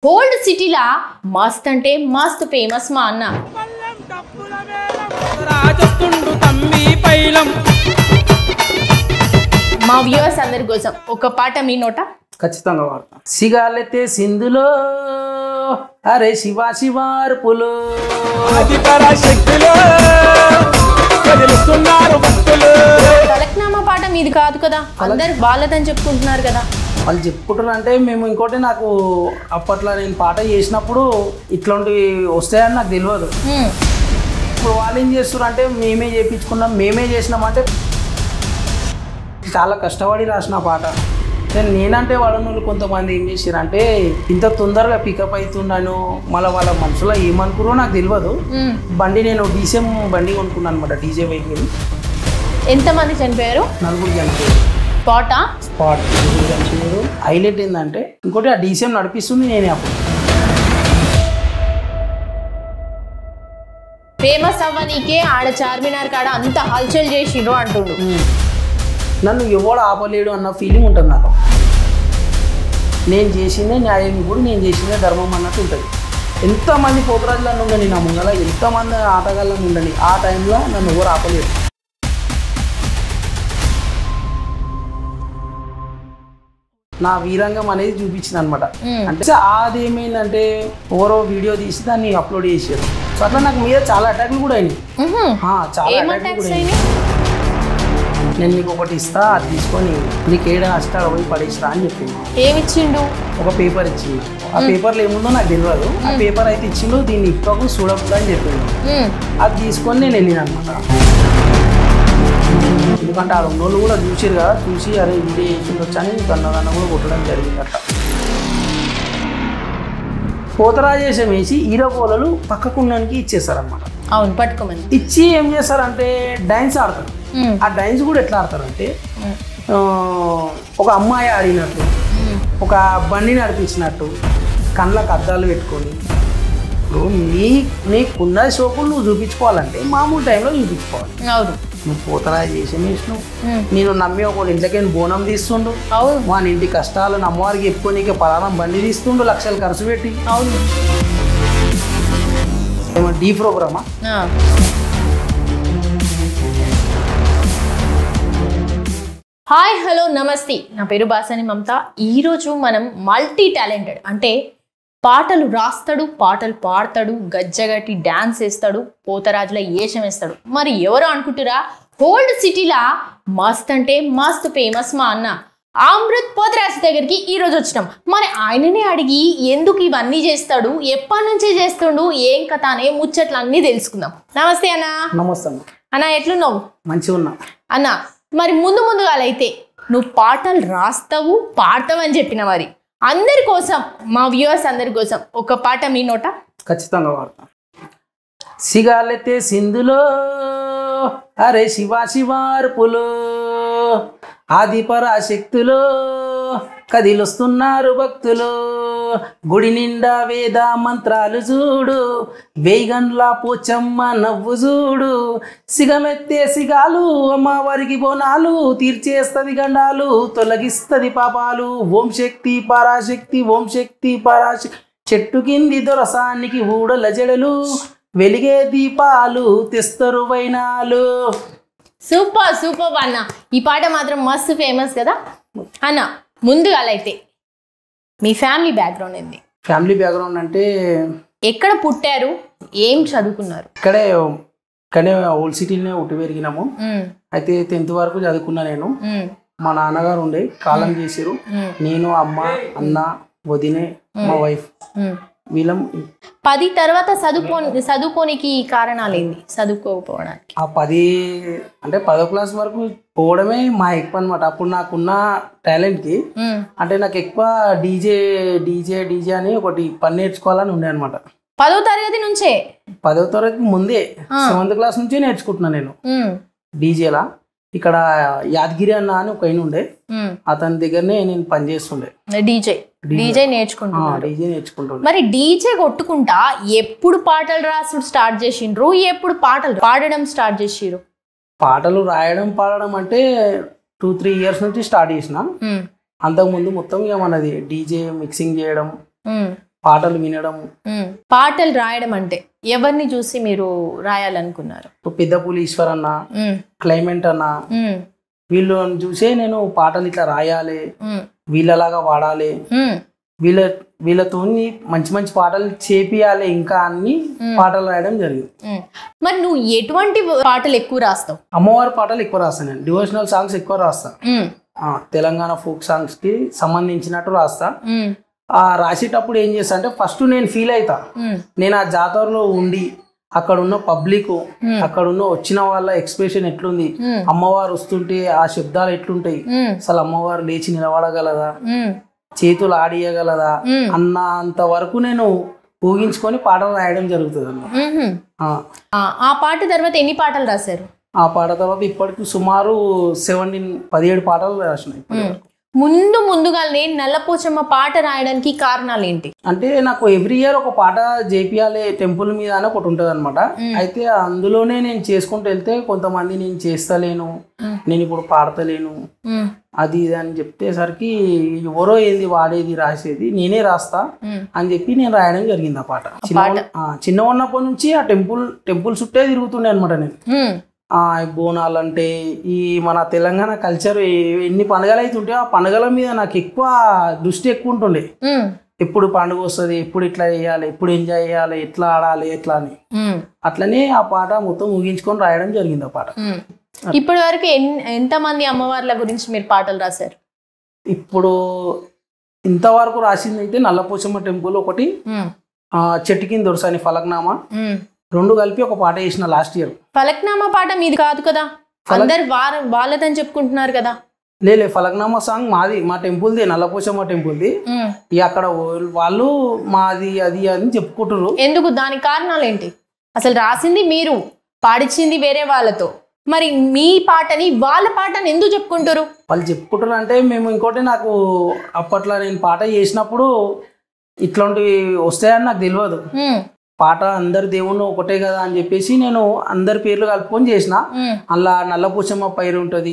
Old సిటీలా మస్త్ అంటే మస్త్ ఫేమస్ మా అన్న. మా వ్యూవర్స్ అందరి కోసం ఒక పాట మీ నోట ఖచ్చితంగా వాడతా. సిగాలెత్తే సింధులో అరే శివా శివార్పులో తలక్నామా పాట మీది కాదు కదా, అందరు వాళ్ళదని చెప్పుకుంటున్నారు కదా. వాళ్ళు చెప్పుకుంటారు అంటే మేము ఇంకోటి నాకు అప్పట్లో నేను పాట చేసినప్పుడు ఇట్లాంటివి వస్తాయని నాకు తెలియదు. ఇప్పుడు వాళ్ళు ఏం చేస్తారు అంటే మేమే చేయించుకున్నాం మేమే చేసినామంటే చాలా కష్టపడి రాసిన పాట. నేనంటే వాళ్ళ కొంతమంది ఏం చేసారు అంటే ఇంత తొందరగా పికప్ అవుతున్నాను మళ్ళీ వాళ్ళ మనసులో ఏమనుకున్నారో నాకు తెలియదు. బండి నేను డీసీఎం బండి కొనుక్కున్నాను అనమాట, డీజే వెహికల్. ఎంతమంది చనిపోయారు? 4 చనిపోయారు. స్పాట్ చనిపోయారు. హైలైట్ ఏంటంటే ఇంకోటి ఆ డీసీఎం నడిపిస్తుంది నేనే. అప్పుడు ఫేమస్ అవ్వనీకే ఆడ చార్మినార్ కాడ అంత హల్చల్ చేసిండ్రు అంటుండు. నన్ను ఎవడు ఆపలేడు అన్న ఫీలింగ్ ఉంటుంది నాకు. నేను చేసిందే న్యాయం, ఇప్పుడు నేను చేసిందే ధర్మం అన్నట్టు ఉంటుంది. ఎంతమంది పోతరాజులను ఉండని నా ముంగల, ఎంతమంది ఆటగాళ్ళని ఉండని, ఆ టైంలో నన్ను ఎవరు ఆపలేడు. నా వీరంగం అనేది చూపించిన అనమాట. అంటే అదేమైందంటే ఎవరో వీడియో తీసి దాన్ని అప్లోడ్ చేసారు. సో అట్లా నాకు మీద చాలా అటాక్లు కూడా అయినాయి. చాలా అటాక్లు కూడా అయినాయి. నేను నీకు ఒకటి ఇస్తా, అది తీసుకొని నీకు ఏడా అష్టాలు పోయి పడేసిరా అని చెప్పింది. ఏమిచ్చిండు? ఒక పేపర్ ఇచ్చిండు. ఆ పేపర్లో ఏముందో నాకు తెలియదు. ఆ పేపర్ అయితే ఇచ్చిండు, దీన్ని ఇప్పకు చూడకుండా అని చెప్పిండు. అది తీసుకొని నేను వెళ్ళిన అనమాట. ఎందుకంటే ఆ 2 రోజులు కూడా చూసారు కదా, చూసి అరే వీడియో చేసిండు వచ్చని కన్నదన్న కూడా కొట్టడం జరిగింది. అట్లా పోతరాజేశం వేసి ఈరగోలలు పక్కకున్నానికి ఇచ్చేస్తారనమాట. అవును, పట్టుకోమని ఇచ్చి ఏం చేస్తారంటే డాన్స్ ఆడతారు. ఆ డాన్స్ కూడా ఎట్లా ఆడతారంటే ఒక అమ్మాయి ఆడినట్టు, ఒక బండి నడిపించినట్టు, కళ్ళకు అద్దాలు పెట్టుకొని. ఇప్పుడు నీకున్న షోకులు నువ్వు చూపించుకోవాలంటే మామూలు టైంలో చూపించుకోవాలి. అవును, నువ్వు పోతరాజు చేసి వేసినావు. నేను నమ్మి ఒక ఇంట్లోకి బోనం తీస్తుండు, మన ఇంటి కష్టాలను అమ్మవారికి చెప్పుకోనీకే పలానా బండి తీస్తుండు, లక్షలు ఖర్చు పెట్టి. అవును, ఏమో డీ ప్రోగ్రామా? హాయ్, హలో, నమస్తే. నా పేరు బాసాని మమత. ఈరోజు మనం మల్టీ టాలెంటెడ్ అంటే పాటలు రాస్తాడు, పాటలు పాడతాడు, గజ్జగట్టి డ్యాన్స్ వేస్తాడు, పోతరాజుల ఏషం వేస్తాడు. మరి ఎవరు అనుకుంటురా? ఓల్డ్ సిటీలా మస్త్ అంటే మస్త్ ఫేమస్ మా అన్న అమృత్ పోతరాజు దగ్గరికి ఈరోజు వచ్చినాం. మరి ఆయననే అడిగి ఎందుకు ఇవన్నీ చేస్తాడు, ఎప్పటి నుంచే చేస్తుండు, ఏం కథ అనే ముచ్చట్లు అన్నీ తెలుసుకుందాం. నమస్తే అన్న. నమస్తే అన్న, ఎట్లున్నావు? మంచిగా ఉన్నా అన్న. మరి ముందుగాలైతే నువ్వు పాటలు రాస్తావు, పాడతావు అని చెప్పిన మరి అందరి కోసం, మా వ్యూవర్స్ అందరి కోసం ఒక పాట మీ నోట ఖచ్చితంగా వాడతా. సిగాలెత్తే సింధులో అరే శివా శివార్పులో ఆది పరాశక్తులో కదిలొస్తున్నారు భక్తులు, గుడి నిండా వేద మంత్రాలు చూడు, వేగండ్ల పోచమ్మ నవ్వు చూడు, సిగమెత్తే సిగాలు అమ్మవారికి బోనాలు, తీర్చేస్తది గండాలు తొలగిస్తది పాపాలు, ఓం శక్తి పరాశక్తి ఓం శక్తి పరాశక్తి, చెట్టు కింది దొరసానికి ఊడల జడలు, వెలిగే దీపాలు తెస్తరు వైనాలు. సూపర్ సూపర్ అన్న. ఈ పాట మాత్రం మస్తు ఫేమస్ కదా అన్న. ముందుగాలైతే మీ ఫ్యామిలీ బ్యాక్గ్రౌండ్ ఏంది? ఫ్యామిలీ బ్యాక్గ్రౌండ్ అంటే ఎక్కడ పుట్టారు, ఏం చదువుకున్నారు? ఇక్కడే ఓల్డ్ సిటీలోనే ఉట్టి పెరిగినాము. అయితే 10th వరకు చదువుకున్నా నేను. మా నాన్నగారు ఉండే కాలం చేసారు. నేను, అమ్మ, అన్న, వదినే, మా వైఫ్, వీళ్ళం. 10 తర్వాత చదువుకోనికి కారణాలు ఏంది? చదువుకోకపోవడానికి ఆ 10 అంటే 10వ క్లాస్ వరకు పోవడమే మా ఎక్కువ అనమాట. అప్పుడు నాకున్న టాలెంట్ కి అంటే నాకు ఎక్కువ డీజే అని ఒకటి పని నేర్చుకోవాలని ఉండే అనమాట. 10వ తరగతి నుంచే? 10వ తరగతి ముందే 7th క్లాస్ నుంచే నేర్చుకుంటున్నా నేను డీజేలా. ఇక్కడ యాదగిరి అన్న అని ఒక ఆయన ఉండే, అతని దగ్గరనే నేను పని చేస్తుండే. డీజే నేర్చుకుంటున్నా. మరి డీజే కొట్టుకుంటా ఎప్పుడు పాటలు రాసుడు స్టార్ట్ చేసిండ్రు, ఎప్పుడు పాటలు పాడడం స్టార్ట్ చేసిరు? పాటలు రాయడం పాడడం అంటే 2-3 ఇయర్స్ నుంచి స్టార్ట్ చేసిన. అంతకుముందు మొత్తం ఇక మనది డీజే మిక్సింగ్ చేయడం, పాటలు వినడం. పాటలు రాయడం అంటే ఎవరిని చూసి మీరు రాయాలనుకున్నారు? పెద్దపూలి ఈశ్వర్ అన్న, క్లైమెంట్ అన్న, వీళ్ళని చూసే నేను పాటలు ఇట్లా రాయాలి, వీళ్ళలాగా పాడాలి, వీళ్ళతో మంచి మంచి పాటలు చేపియాలి ఇంకా అన్ని పాటలు రాయడం జరిగింది. మరి నువ్వు ఎటువంటి పాటలు ఎక్కువ రాస్తావు? అమ్మవారి పాటలు ఎక్కువ రాస్తాను నేను. డివోషనల్ సాంగ్స్ ఎక్కువ రాస్తా. తెలంగాణ ఫోక్ సాంగ్స్ కి సంబంధించినట్టు రాస్తా. రాసేటప్పుడు ఏం చేస్తా అంటే ఫస్ట్ నేను ఫీల్ అవుతా. నేను ఆ జాతరలో ఉండి అక్కడ ఉన్న పబ్లిక్, అక్కడ ఉన్న వచ్చిన వాళ్ళ ఎక్స్ప్రెషన్ ఎట్లుంది, అమ్మవారు వస్తుంటే ఆ శబ్దాలు ఎట్లుంటాయి, అసలు అమ్మవారు లేచి నిలబడగలదా, చేతులు ఆడియగలదా అన్నంత వరకు నేను ఊహించుకొని పాటలు రాయడం జరుగుతుంది. ఆ పాట తర్వాత ఎన్ని పాటలు రాశారు? ఆ పాట తర్వాత ఇప్పటికి సుమారు 17 పాటలు రాసినాయి. ముందుగా నేను నల్లపోచమ్మ పాట రాయడానికి కారణాలు ఏంటి? అంటే నాకు ఎవ్రీ ఇయర్ ఒక పాట చేపియాలి టెంపుల్ మీద అని ఒకటి ఉంటుంది అనమాట. అయితే అందులోనే నేను చేసుకుంటూ వెళ్తే కొంతమంది నేను చేస్తలేను, నేను ఇప్పుడు పాడతలేను, అది ఇది అని చెప్పేసరికి ఎవరో ఏంది వాడేది రాసేది, నేనే రాస్తా అని చెప్పి నేను రాయడం జరిగింది ఆ పాట. చిన్న ఉన్నప్పటి నుంచి ఆ టెంపుల్ చుట్టే తిరుగుతుండే అనమాట నేను. బోనాలు అంటే ఈ మన తెలంగాణ కల్చర్ ఎన్ని పండుగలు అయితే ఉంటాయో ఆ పండుగల మీద నాకు ఎక్కువ దృష్టి ఎక్కువ ఉంటుండే. ఎప్పుడు పండుగ వస్తుంది, ఎప్పుడు ఇట్లా చేయాలి, ఎప్పుడు ఎంజాయ్ చేయాలి, ఎట్లా ఆడాలి, ఎట్లా అని. అట్లనే ఆ పాట మొత్తం ముగించుకొని రాయడం జరిగింది ఆ పాట. ఇప్పటి వరకు ఎంతమంది అమ్మవార్ల గురించి మీరు పాటలు రాశారు? ఇప్పుడు ఇంతవరకు రాసింది అయితే నల్లపోచమ్మ టెంపుల్ ఒకటి, చెట్టు కింద దొరసాని ఫలక్నామా, 2 కలిపి ఒక పాట చేసిన లాస్ట్ ఇయర్. ఫలక్నామా పాట మీది కాదు కదా, అందరు వాళ్ళదని చెప్పుకుంటున్నారు కదా. లేలే, ఫలక్నామా సాంగ్ మాది, మా టెంపుల్ది, నల్లపోచమ్మ టెంపుల్ది. అక్కడ వాళ్ళు మాది అది అని చెప్పుకుంటారు. ఎందుకు? దానికి కారణాలు ఏంటి? అసలు రాసింది మీరు, పాడించింది వేరే వాళ్ళతో, మరి మీ పాటని వాళ్ళ పాటని ఎందుకు చెప్పుకుంటారు? వాళ్ళు చెప్పుకుంటారు అంటే మేము ఇంకోటి, నాకు అప్పట్లో నేను పాట చేసినప్పుడు ఇట్లాంటివి వస్తాయని నాకు తెలియదు. పాట అందరి దేవుణ్ణి ఒకటే కదా అని చెప్పేసి నేను అందరి పేర్లు కలుపుకొని చేసిన. అలా నల్లపోచమ్మ పేరు ఉంటది,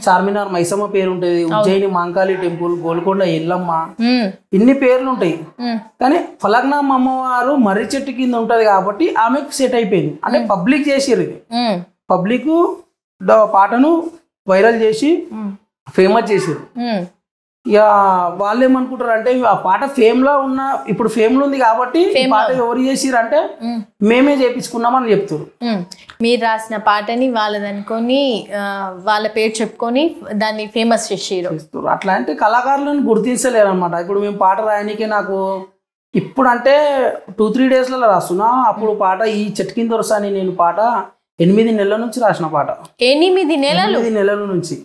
చార్మినార్ మైసమ్మ పేరు ఉంటది, ఉజ్జయిని మాంకాళి టెంపుల్, గోల్కొండ ఎల్లమ్మ, ఇన్ని పేర్లు ఉంటాయి. కానీ ఫలక్నామా అమ్మవారు మర్రి చెట్టు కింద ఉంటది కాబట్టి ఆమెకు సెట్ అయిపోయింది. అంటే పబ్లిక్ చేసిరు, పబ్లిక్ పాటను వైరల్ చేసి ఫేమస్ చేసిరు. ఇక వాళ్ళు ఏమనుకుంటారు అంటే ఆ పాట ఫేమ్ లో ఉన్న, ఇప్పుడు ఫేమ్ లో ఉంది కాబట్టి పాట ఎవరు చేసిరు అంటే మేమే చేపించుకున్నామని చెప్తారు. మీరు రాసిన పాటని వాళ్ళదనుకొని వాళ్ళ పేరు చెప్పుకొని దాన్ని ఫేమస్ చేసిరు. అట్లా అంటే కళాకారులను గుర్తించలేరు అనమాట. ఇప్పుడు మేము పాట రాయడానికే నాకు ఇప్పుడు అంటే 2-3 డేస్లలో రాస్తున్నా. అప్పుడు పాట ఈ చెట్టు కింద వరసాని నేను పాట 8 నెలల నుంచి రాసిన పాట. 8 నెలల నుంచి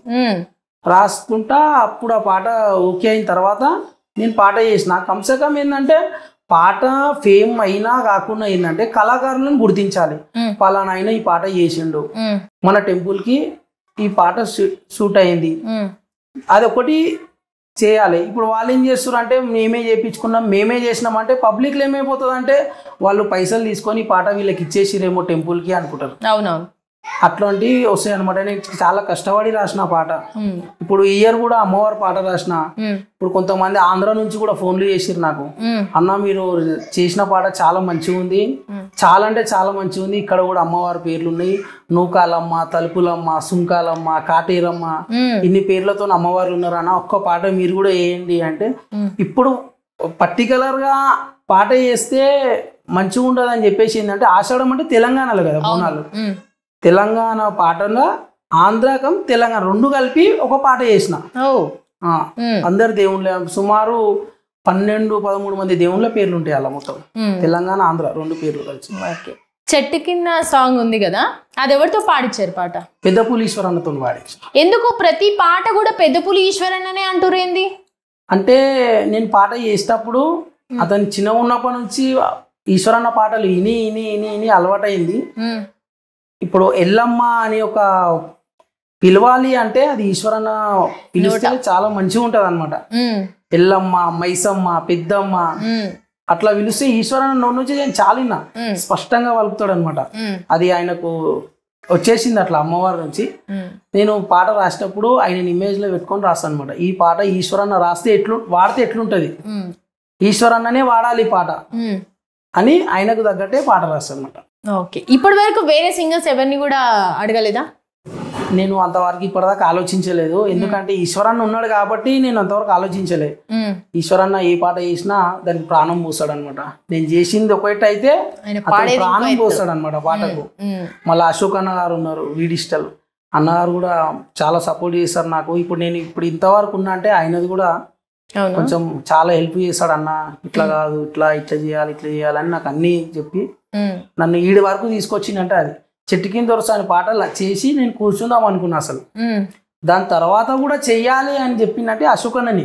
రాసుకుంటా. అప్పుడు ఆ పాట ఓకే అయిన తర్వాత నేను పాట చేసిన. కమ్సే కమ్ ఏంటంటే పాట ఫేమ్ అయినా కాకుండా ఏంటంటే కళాకారులను గుర్తించాలి. పలానా అయినా ఈ పాట చేసిండు, మన టెంపుల్ కి ఈ పాట సూట్ అయింది, అదొకటి చేయాలి. ఇప్పుడు వాళ్ళు ఏం చేస్తారు అంటే మేమే చేయించుకున్నాం, మేమే చేసినాం అంటే పబ్లిక్లో ఏమైపోతుంది అంటే వాళ్ళు పైసలు తీసుకొని ఈ పాట వీళ్ళకి ఇచ్చేసిరేమో టెంపుల్కి అనుకుంటారు. అవునవును, అట్లాంటివి వస్తాయి అనమాట. నేను చాలా కష్టపడి రాసిన పాట. ఇప్పుడు ఈ ఇయర్ కూడా అమ్మవారి పాట రాసిన. ఇప్పుడు కొంతమంది ఆంధ్ర నుంచి కూడా ఫోన్లు చేసిరు నాకు, అన్న మీరు చేసిన పాట చాలా మంచిగా ఉంది, చాలా అంటే చాలా మంచిగా ఉంది, ఇక్కడ కూడా అమ్మవారి పేర్లు ఉన్నాయి, నూకాలమ్మ, తలుపులమ్మ, సుంకాలమ్మ, కాటేరమ్మ, ఇన్ని పేర్లతో అమ్మవారు ఉన్నారు అన్న, ఒక్క పాట మీరు కూడా వేయండి అంటే. ఇప్పుడు పర్టికులర్ గా పాట చేస్తే మంచిగా ఉండదు అని చెప్పేసి ఏంటంటే ఆషాఢం అంటే తెలంగాణలో కదా బోనాలు, తెలంగాణ పాటగా ఆంధ్రకం తెలంగాణ 2 కలిపి ఒక పాట చేసిన. అందరు దేవుళ్ళ సుమారు 12-13 మంది దేవుళ్ళ పేర్లు ఉంటాయి అలా మొత్తం, తెలంగాణ ఆంధ్ర 2 పేర్లు కలిసి. చెట్టు కింద సాంగ్ ఉంది కదా, అది ఎవరితో పాడించారు పాట? పెద్దపూలి ఈశ్వర్ అన్నతో పాడించారు. ఎందుకు ప్రతి పాట కూడా పెద్దపూలి ఈశ్వర్ అన్ననే అంటారు ఏంది? అంటే నేను పాట చేసేటప్పుడు అతను చిన్న ఉన్నప్పటి నుంచి ఈశ్వరన్న పాటలు ఇని ఇని ఇని ఇని అలవాటైంది. ఇప్పుడు ఎల్లమ్మ అని ఒక పిలవాలి అంటే అది ఈశ్వరన్న పిలిస్తే చాలా మంచిగా ఉంటది అనమాట. ఎల్లమ్మ, మైసమ్మ, పెద్దమ్మ అట్లా పిలిస్తే ఈశ్వరన్న నోటి నుంచి నేను చాలా స్పష్టంగా పలుకుతాడు అనమాట. అది ఆయనకు వచ్చేసింది అట్లా అమ్మవారి నుంచి. నేను పాట రాసేటప్పుడు ఆయన ఇమేజ్ లో పెట్టుకొని రాస్తాను అనమాట. ఈ పాట ఈశ్వరన్న రాస్తే వాడితే ఎట్లుంటది, ఈశ్వరన్ననే వాడాలి పాట అని ఆయనకు తగ్గట్టే పాట రాస్తాను అనమాట. ఓకే, ఇప్పటి వరకు వేరే సింగర్స్ ఎవరిని కూడా అడగలేదా? నేను అంతవరకు ఇప్పటిదాకా ఆలోచించలేదు, ఎందుకంటే ఈశ్వరన్న ఉన్నాడు కాబట్టి నేను అంతవరకు ఆలోచించలేదు. ఈశ్వరన్న ఏ పాట చేసినా దానికి ప్రాణం పోస్తాడు అనమాట. నేను చేసింది ఒకటి అయితే ప్రాణం పోస్తాడు అనమాట పాటకు. మళ్ళీ అశోక్ అన్న గారు ఉన్నారు, వీడిస్టల్ అన్నగారు కూడా చాలా సపోర్ట్ చేస్తారు నాకు. ఇప్పుడు నేను ఇంతవరకు ఉన్నా అంటే ఆయనది కూడా కొంచెం చాలా హెల్ప్ చేస్తాడు. అన్న ఇట్లా కాదు, ఇట్లా చేయాలి, ఇట్లా చేయాలని నాకు అన్ని చెప్పి నన్ను ఈడి వరకు తీసుకొచ్చిందంటే అది చెట్టు కింద దొరసాని పాటలు చేసి నేను కూర్చుందాం అనుకున్నా అసలు. దాని తర్వాత కూడా చెయ్యాలి అని చెప్పిందంటే అశోక్ అన్నని.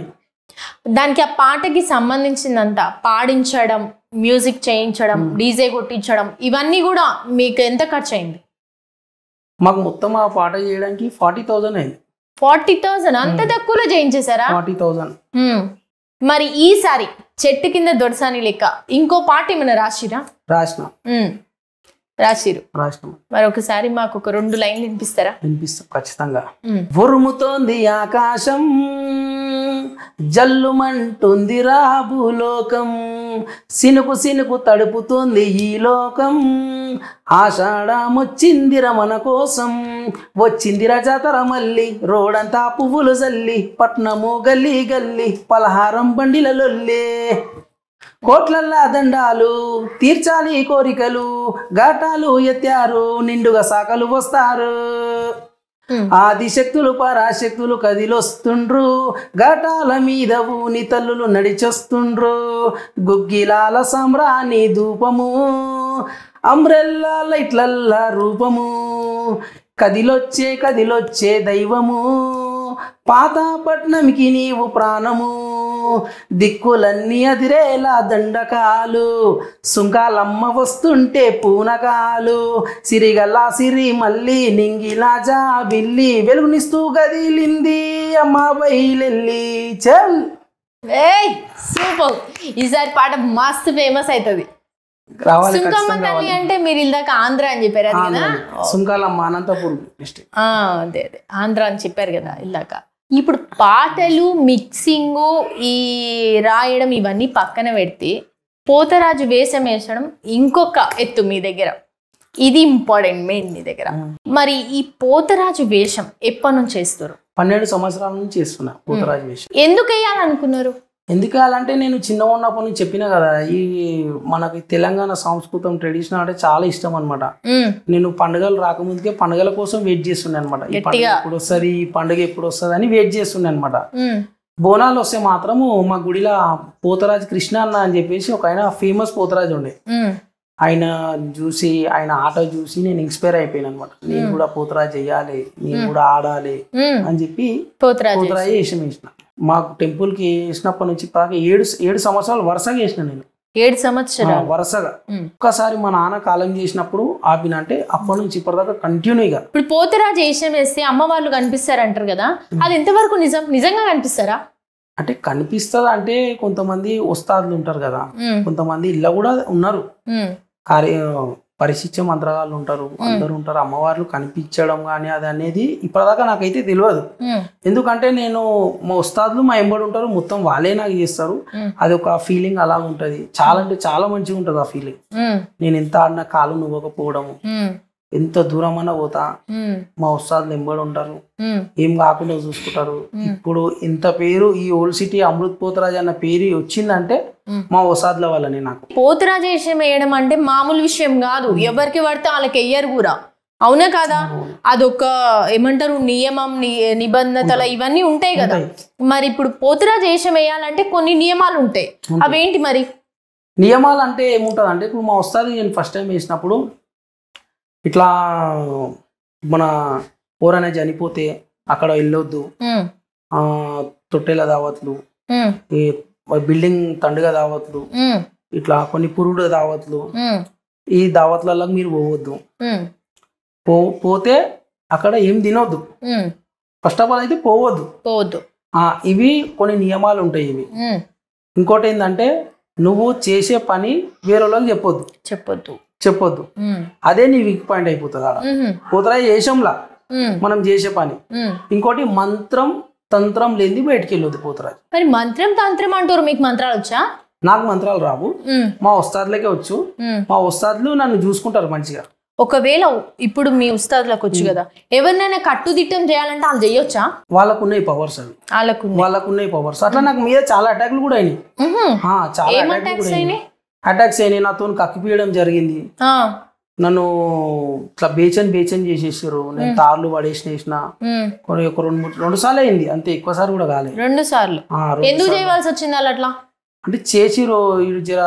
దానికి ఆ పాటకి సంబంధించిందంతా పాడించడం, మ్యూజిక్ చేయించడం, డీజే కొట్టించడం, ఇవన్నీ కూడా మీకు ఎంత ఖర్చు అయింది? మాకు మొత్తం ఆ పాట చేయడానికి 40,000 అయింది. 40,000? అంత తక్కువలో చేయించేశారా? 40,000. మరి ఈసారి చెట్టు కింద దొరసాని లెక్క ఇంకో పాట ఏమైనా రాసిరా? రాసిరు. మరి ఒకసారి మాకు ఒక 2 లైన్లు వినిపిస్తారా? వినిపిస్తాం ఖచ్చితంగా. ఉరుముతోంది ఆకాశం, జల్లుమంటుంది రాబులోకం, సినుకు సినుకు తడుపుతోంది ఈ లోకం, ఆషాఢమొచ్చిందిర మన కోసం, వచ్చిందిర జాతర మళ్ళీ, రోడంతా పువ్వులు జల్లి, పట్నము గల్లీ గల్లీ, పలహారం బండిల లొల్లే, కోట్లల్లా దండాలు తీర్చాలి కోరికలు, ఘాటాలు ఎత్తారు నిండుగా సాకలు వస్తారు, ఆదిశక్తులు పరాశక్తులు కదిలొస్తుండ్రు, ఘాటాల మీద ఊని తల్లులు నడిచొస్తుండ్రు, గుగ్గిలాల సామ్రాణి ధూపము, అంబ్రెల్లా లైట్లల్లా రూపము, కదిలొచ్చే దైవము, పాతాపట్నంకి నీవు ప్రాణము, దిక్కులన్నీ అదిరేలా దండకాలు, సుంకాలమ్మ వస్తుంటే పూనకాలు, సిరిగల్లా సిరి మళ్ళీ నింగిలా జాబిల్లి, వెలుగునిస్తూ గదిలింది అమ్మ బయలెల్లి. చల్ సూపర్. ఈసారి పాట మస్తు ఫేమస్ అవుతుంది. సుంకమ్మ తల్లి అంటే మీరు ఇందాక ఆంధ్ర అని చెప్పారు అది కదా? సుంకాలమ్మ అనంతపూర్ డిస్ట్రిక్ట్. అదే ఆంధ్ర అని చెప్పారు కదా ఇందాక. ఇప్పుడు పాటలు మిక్సింగ్, ఈ రాయడం ఇవన్నీ పక్కన పెడితే పోతరాజు వేషం వేసడం ఇంకొక ఎత్తు మీ దగ్గర. ఇది ఇంపార్టెంట్ మెయిన్ మీ దగ్గర. మరి ఈ పోతరాజు వేషం ఎప్పటి నుంచి చేస్తారు? 12 సంవత్సరాల నుంచి చేస్తున్నా పోతరాజు వేషం. ఎందుకు వేయాలనుకున్నారు? ఎందుకు అంటే నేను చిన్న ఉన్నప్పటి నుంచి చెప్పినా కదా, ఈ మనకి తెలంగాణ సంస్కృతం ట్రెడిషనల్ అంటే చాలా ఇష్టం అనమాట. నేను పండుగలు రాకముందుకే పండుగల కోసం వెయిట్ చేస్తుండే అనమాట. ఈ పండుగ ఎప్పుడు వస్తుంది, ఈ పండుగ ఎప్పుడు వస్తుంది అని వెయిట్ చేస్తుండే అనమాట. బోనాలు వస్తే మాత్రము మా గుడిలో పోతరాజు కృష్ణ అన్న అని చెప్పేసి ఒక ఆయన ఫేమస్ పోతరాజు ఉండే, ఆయన చూసి ఆయన ఆట చూసి నేను ఇన్స్పైర్ అయిపోయాను అనమాట. నేను కూడా పోతరాజు చెయ్యాలి, నేను కూడా ఆడాలి అని చెప్పి పోతరాజు వేషం వేసిన. మాకు టెంపుల్ కి వేసినప్పటి నుంచి 7 సంవత్సరాలు వరుసగా వేసిన నేను. 7 సంవత్సరాలు వరుసగా. ఒక్కసారి మా నాన్న కాలం చేసినప్పుడు ఆపిన, అంటే అప్పటి నుంచి ఇప్పటిదాకా కంటిన్యూగా. ఇప్పుడు పోతరాజు వేషం వేస్తే అమ్మ వాళ్ళు కనిపిస్తారంటారు కదా, అది ఎంతవరకు నిజంగా కనిపిస్తారా? అంటే కనిపిస్తుంది అంటే కొంతమంది ఉస్తాదులు ఉంటారు కదా, కొంతమంది ఇలా కూడా ఉన్నారు, పరిశిష్ట మంత్రగాళ్ళు ఉంటారు, అందరు ఉంటారు. అమ్మవార్లు కనిపించడం కానీ అది అనేది ఇప్పటిదాకా నాకైతే తెలియదు. ఎందుకంటే నేను మా ఉస్తాదులు మా ఎంబడి ఉంటారు, మొత్తం వాళ్ళే నాకు చేస్తారు. అది ఒక ఫీలింగ్ అలా ఉంటది. చాలా అంటే చాలా మంచిగా ఉంటది ఆ ఫీలింగ్. నేను ఎంత ఆడినా కాలు నువ్వకపోవడము, ఎంత దూరం అన్నా పోతా, మా ఉస్తాదులు ఎంబడి ఉంటారు, ఏం కాకుండా చూసుకుంటారు. ఇప్పుడు ఇంత పేరు ఈ ఓల్డ్ సిటీ అమృత్ పోతరాజ్ అన్న పేరు వచ్చిందంటే మా ఉస్తాదుల వల్లనే. నాకు పోతరాజు వేషం వేయడం అంటే మామూలు విషయం కాదు, ఎవరికి పడితే వాళ్ళకి వెయ్యరు కూడా, అవునా కదా? అదొక ఏమంటారు నియమం, నిబంధనలు ఇవన్నీ ఉంటాయి కదా. మరి ఇప్పుడు పోతరాజు వేషం వేయాలంటే కొన్ని నియమాలు ఉంటాయి, అవేంటి మరి? నియమాలు అంటే ఏముంటది అంటే, ఇప్పుడు మా ఉస్తాదు నేను ఫస్ట్ టైం వేసినప్పుడు ఇట్లా మన ఎవరైనా చనిపోతే అక్కడ వెళ్ళొద్దు, తొట్టెల దావత్లు, బిల్డింగ్ తండుగా దావత్లు, ఇట్లా కొన్ని పురుడు దావత్లు, ఈ దావత్లలో మీరు పోవద్దు, పోతే అక్కడ ఏం తినొద్దు, ఫస్ట్ ఆఫ్ ఆల్ అయితే పోవద్దు. ఇవి కొన్ని నియమాలు ఉంటాయి ఇవి. ఇంకోటి ఏంటంటే, నువ్వు చేసే పని వేరే వాళ్ళకి చెప్పొద్దు. అదే నీ వీక్ పాయింట్ అయిపోతుంది ఆడ పోతరాజు వేషంలా మనం చేసే పని. ఇంకోటి మంత్రం తంత్రం లేని బయటికి వెళ్ళొద్దు పోతరాజు. మరి మంత్రం తంత్రం అంటారు, మీకు మంత్రాలు వచ్చా? నాకు మంత్రాలు రావు, మా ఉస్తాదులకే వచ్చు. మా ఉస్తాదులు నన్ను చూసుకుంటారు మంచిగా. ఒకవేళ ఇప్పుడు మీ ఉస్తాదులకు వచ్చు కదా, ఎవరినైనా కట్టుదిట్టం చేయాలంటే వాళ్ళు చేయొచ్చా? వాళ్ళకున్నాయి పవర్స్, అవి వాళ్ళకున్నాయి పవర్స్. అట్లా నాకు మీద చాలా అటాక్లు కూడా అయినాయి. చాలా అటాక్స్ అయినాయి. నాతో కక్కిపీయడం జరిగింది. నన్ను ఇట్లా బేచన్ చేసేసారు. నేను తార్లు పడేసిన ఒక 2 సార్లు అయింది అంతే, ఎక్కువసారి కూడా కాలేదు. 2 సార్లు ఎందుకు చేయవలసి వచ్చింది అట్లా? అంటే చేసిరు, వీడు జర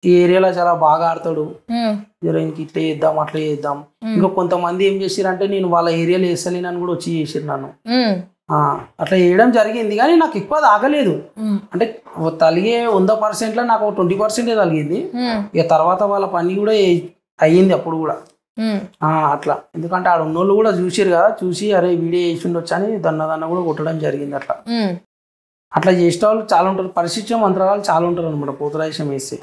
ఈ ఏరియాలో చాలా బాగా ఆడతాడు, జర ఇంక ఇట్లా చేద్దాం అట్లా చేద్దాం. ఇంకా కొంతమంది ఏం చేసిరంటే నేను వాళ్ళ ఏరియాలో వేస్తలేనని కూడా వచ్చి చేసిరు నన్ను. అట్లా చేయడం జరిగింది, కానీ నాకు ఎక్కువ తాగలేదు. అంటే తలిగే 100%లో నాకు 20% తలిగింది. ఇక తర్వాత వాళ్ళ పని కూడా అయ్యింది అప్పుడు కూడా. అట్లా ఎందుకంటే ఆడ ఉన్నోళ్ళు కూడా చూసారు కదా, చూసి అరే వీడియో చేసి ఉండొచ్చు అని దన్న కూడా కొట్టడం జరిగింది. అట్లా చేసే వాళ్ళు చాలా ఉంటారు. పరిశిక్ష మంత్రాలు చాలా ఉంటారు అనమాట. పోతరాజేశం వేస్తే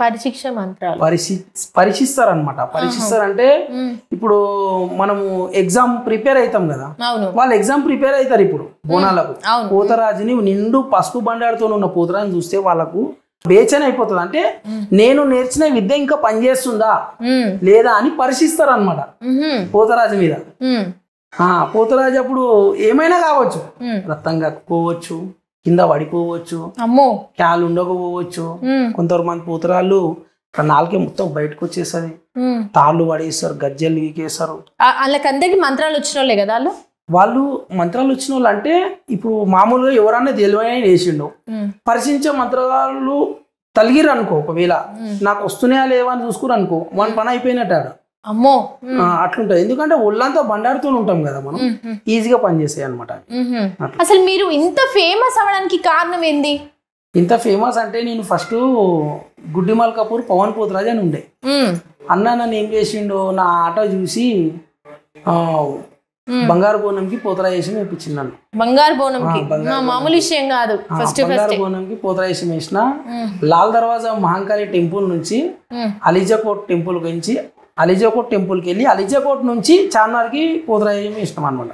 పరీక్షిస్తారు అనమాట. పరీక్షిస్తారంటే ఇప్పుడు మనము ఎగ్జామ్ ప్రిపేర్ అవుతాం కదా, వాళ్ళు ఎగ్జామ్ ప్రిపేర్ అవుతారు. ఇప్పుడు బోనాలకు పోతరాజుని నిండు పసుపు బండాడుతో ఉన్న పోతరాజుని చూస్తే వాళ్ళకు బేచన్ అయిపోతుంది. అంటే నేను నేర్చిన విద్య ఇంకా పనిచేస్తుందా లేదా అని పరీక్షిస్తారు అనమాట పోతరాజు మీద. పోతరాజు అప్పుడు ఏమైనా కావచ్చు, రక్తం కక్కుకోవచ్చు, కింద పడిపోవచ్చు, క్యాలు ఉండకపోవచ్చు. కొంతమంది పోతరాళ్ళు నాలుకే మొత్తం బయటకు వచ్చేసరి, తాళ్ళు పడేస్తారు, గజ్జలు వీకేస్తారు. వాళ్ళకందరికి మంత్రాలు వచ్చిన వాళ్ళే కదా వాళ్ళు మంత్రాలు వచ్చిన వాళ్ళు. అంటే ఇప్పుడు మామూలుగా ఎవరన్నా తెలివైన వేసిండు, పరిశీలించే మంత్రాలు తలిగిరు అనుకో, ఒకవేళ నాకు వస్తున్నాయా లేవా అని చూసుకురు అనుకో, మన పని అయిపోయినట్టాడు. అట్లుంటది. ఎందుకంటే ఒళ్ళంతా బండాడుతూ ఉంటాం కదా మనం, ఈజీగా పనిచేసాయి అనమాట. అసలు మీరు ఇంత ఫేమస్ అవ్వడానికి కారణం ఏంది? ఇంత ఫేమస్ అంటే నేను ఫస్ట్ గుడ్డిమల్ కపూర్ పవన్ పోతరాజ్ అని ఉండే అన్న. నన్ను ఏం చేసిండు, నా ఆట చూసి బంగారు బోనంకి పోతరాజేశం వేయించింది నన్ను. బంగారు బోనంకి మామూలు విషయం కాదు. బంగారు బోనంకి పోతరాజేశం వేసిన. లాల్ దర్వాజా మహంకాళి టెంపుల్ నుంచి అలీజాకోట్ టెంపుల్ గురించి, అలీజాకోట్ టెంపుల్కి వెళ్ళి అలీజాకోట్ నుంచి చార్మినార్కి పోతరాజేశం వేసినాం అనమాట.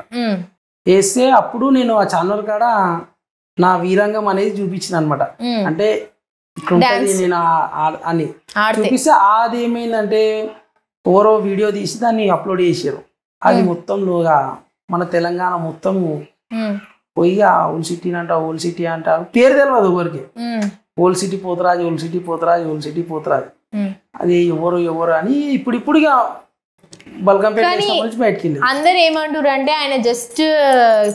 వేస్తే అప్పుడు నేను ఆ చార్మినార్ కాడ నా వీరంగం అనేది చూపించిన అనమాట. అంటే ఇక్కడ ఉంటుంది నేను అని చూపిస్తే అది ఏమైందంటే ఎవరో వీడియో తీసి దాన్ని అప్లోడ్ చేసారు. అది మొత్తంలోగా మన తెలంగాణ మొత్తం పోయి ఓల్డ్ సిటీ ఓల్డ్ సిటీ అంటారు, పేరు తెలియదు ఎవరికి. Old city Potharaju, old city Potharaju, old city Potharaju, అది ఎవరు అని ఇప్పుడిప్పుడుగా బల్కంపేట బయటకి వెళ్ళి అందరు ఏమంటారు అంటే ఆయన జస్ట్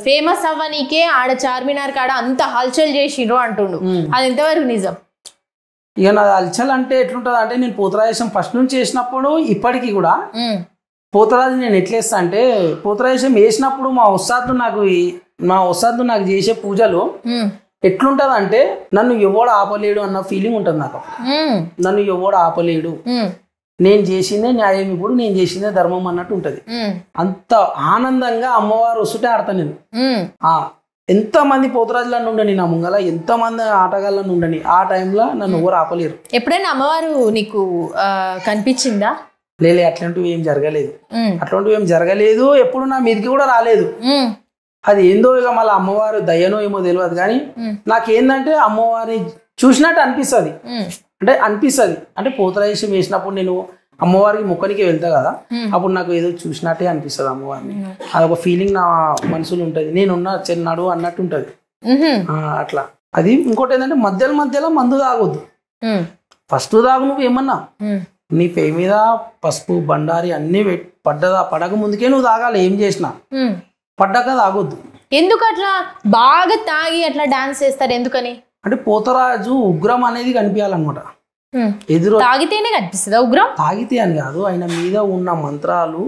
ఫేమస్ అవ్వనీకే ఆడ చార్మినార్ కాడ అంత హల్చల్ చేసిండ్రు అంటుండు. అది ఎంతవరకు నిజం? ఇక నాది హల్చల్ అంటే ఎట్లుంటది అంటే, నేను పోతరాజేశం ఫస్ట్ నుంచి చేసినప్పుడు ఇప్పటికీ కూడా పోతరాజు నేను ఎట్లేస్తా అంటే, పోతరాజేశం వేసినప్పుడు మా ఉస్తాద్లు నాకు చేసే పూజలు ఎట్లుంటది అంటే, నన్ను ఎవడు ఆపలేడు అన్న ఫీలింగ్ ఉంటుంది నాకు. నన్ను ఎవడు ఆపలేడు, నేను చేసిందే న్యాయం, ఇప్పుడు నేను చేసిందే ధర్మం అన్నట్టు ఉంటది. అంత ఆనందంగా అమ్మవారు వస్తుంటే ఆడతా నేను. ఎంత మంది పోతరాజులను ఉండని నా ముంగల, ఎంత మంది ఆటగాళ్ళను ఉండని, ఆ టైంలో నన్ను ఎవరు ఆపలేరు. ఎప్పుడైనా అమ్మవారు నీకు కనిపించిందా? లేలే, అట్లాంటివి ఏం జరగలేదు. ఎప్పుడు నా మీదకి కూడా రాలేదు. అది ఏందో ఇక మళ్ళీ అమ్మవారు దయ్యనో ఏమో తెలియదు, కానీ నాకేందంటే అమ్మవారిని చూసినట్టు అనిపిస్తుంది. అంటే పోతరాజేశం వేసినప్పుడు నేను అమ్మవారికి ముఖానికి వెళ్తా కదా, అప్పుడు నాకు ఏదో చూసినట్టే అనిపిస్తుంది అమ్మవారిని. అదొక ఫీలింగ్ నా మనసులో ఉంటది, నేనున్నా చిన్నాడు అన్నట్టు ఉంటది అట్లా. అది ఇంకోటి ఏంటంటే మధ్యలో మందు తాగొద్దు. ఫస్ట్ తాగు, నువ్వు ఏమన్నా నీ పేరు మీద పసుపు బండారి అన్ని పడక ముందుకే నువ్వు తాగాలి. ఏం చేసినా పడ్డాక తాగొద్దు. ఎందుకు అట్లా బాగా తాగి అట్లా డాన్స్ చేస్తారు? ఎందుకని అంటే పోతరాజు ఉగ్రం అనేది కనిపించాలన్నమాట. ఎదురు తాగితేనే కనిపిస్తుందా ఉగ్రం? తాగితే అని కాదు, ఆయన మీద ఉన్న మంత్రాలు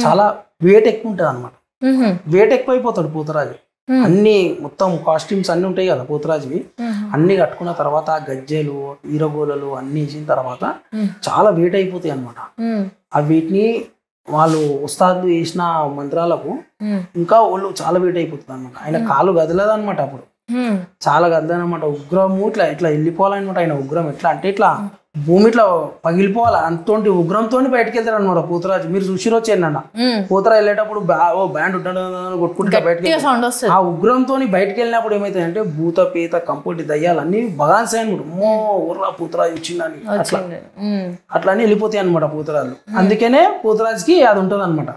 చాలా వెయిట్ ఎక్కువ ఉంటుంది అనమాట. వెయిట్ ఎక్కువైపోతాడు పోతరాజు. అన్ని మొత్తం కాస్ట్యూమ్స్ అన్ని ఉంటాయి కదా పోతరాజువి, అన్ని కట్టుకున్న తర్వాత గజ్జెలు ఈరగోలలు అన్ని వేసిన తర్వాత చాలా వెయిట్ అయిపోతాయి అనమాట. ఆ వీటిని వాళ్ళు ఉస్తాదులు వేసిన మంత్రాలకు ఇంకా వాళ్ళు చాలా వెయిట్ అయిపోతుంది అనమాట. ఆయన కాలు కదలదు అనమాట. అప్పుడు చాలా కదలదనమాట. ఉగ్రము ఇట్లా వెళ్ళిపోవాలన్నమాట. ఆయన ఉగ్రం ఎట్లా అంటే ఇట్లా భూమి ఇట్లా పగిలిపోవాలి అంతటి ఉగ్రంతో బయటకు వెళ్తారు అనమాట పోతరాజు. మీరు చూసిరొచ్చు ఏంటన్నా పోతరా వెళ్ళేటప్పుడు ఓ బ్యాండ్ కొట్టుకుంటే బయటకు ఆ ఉగ్రంతో బయటకు వెళ్ళినప్పుడు ఏమైతాయంటే భూత పీత కంపోటి దయ్యాలు అన్ని బగాన్సాయి అనమాట. అమ్మో ఊర్రా పోతరాజు వచ్చిందని అట్లా అని వెళ్ళిపోతాయి అనమాట పోతరాజులు. అందుకనే పోతరాజుకి అది ఉంటది అనమాట.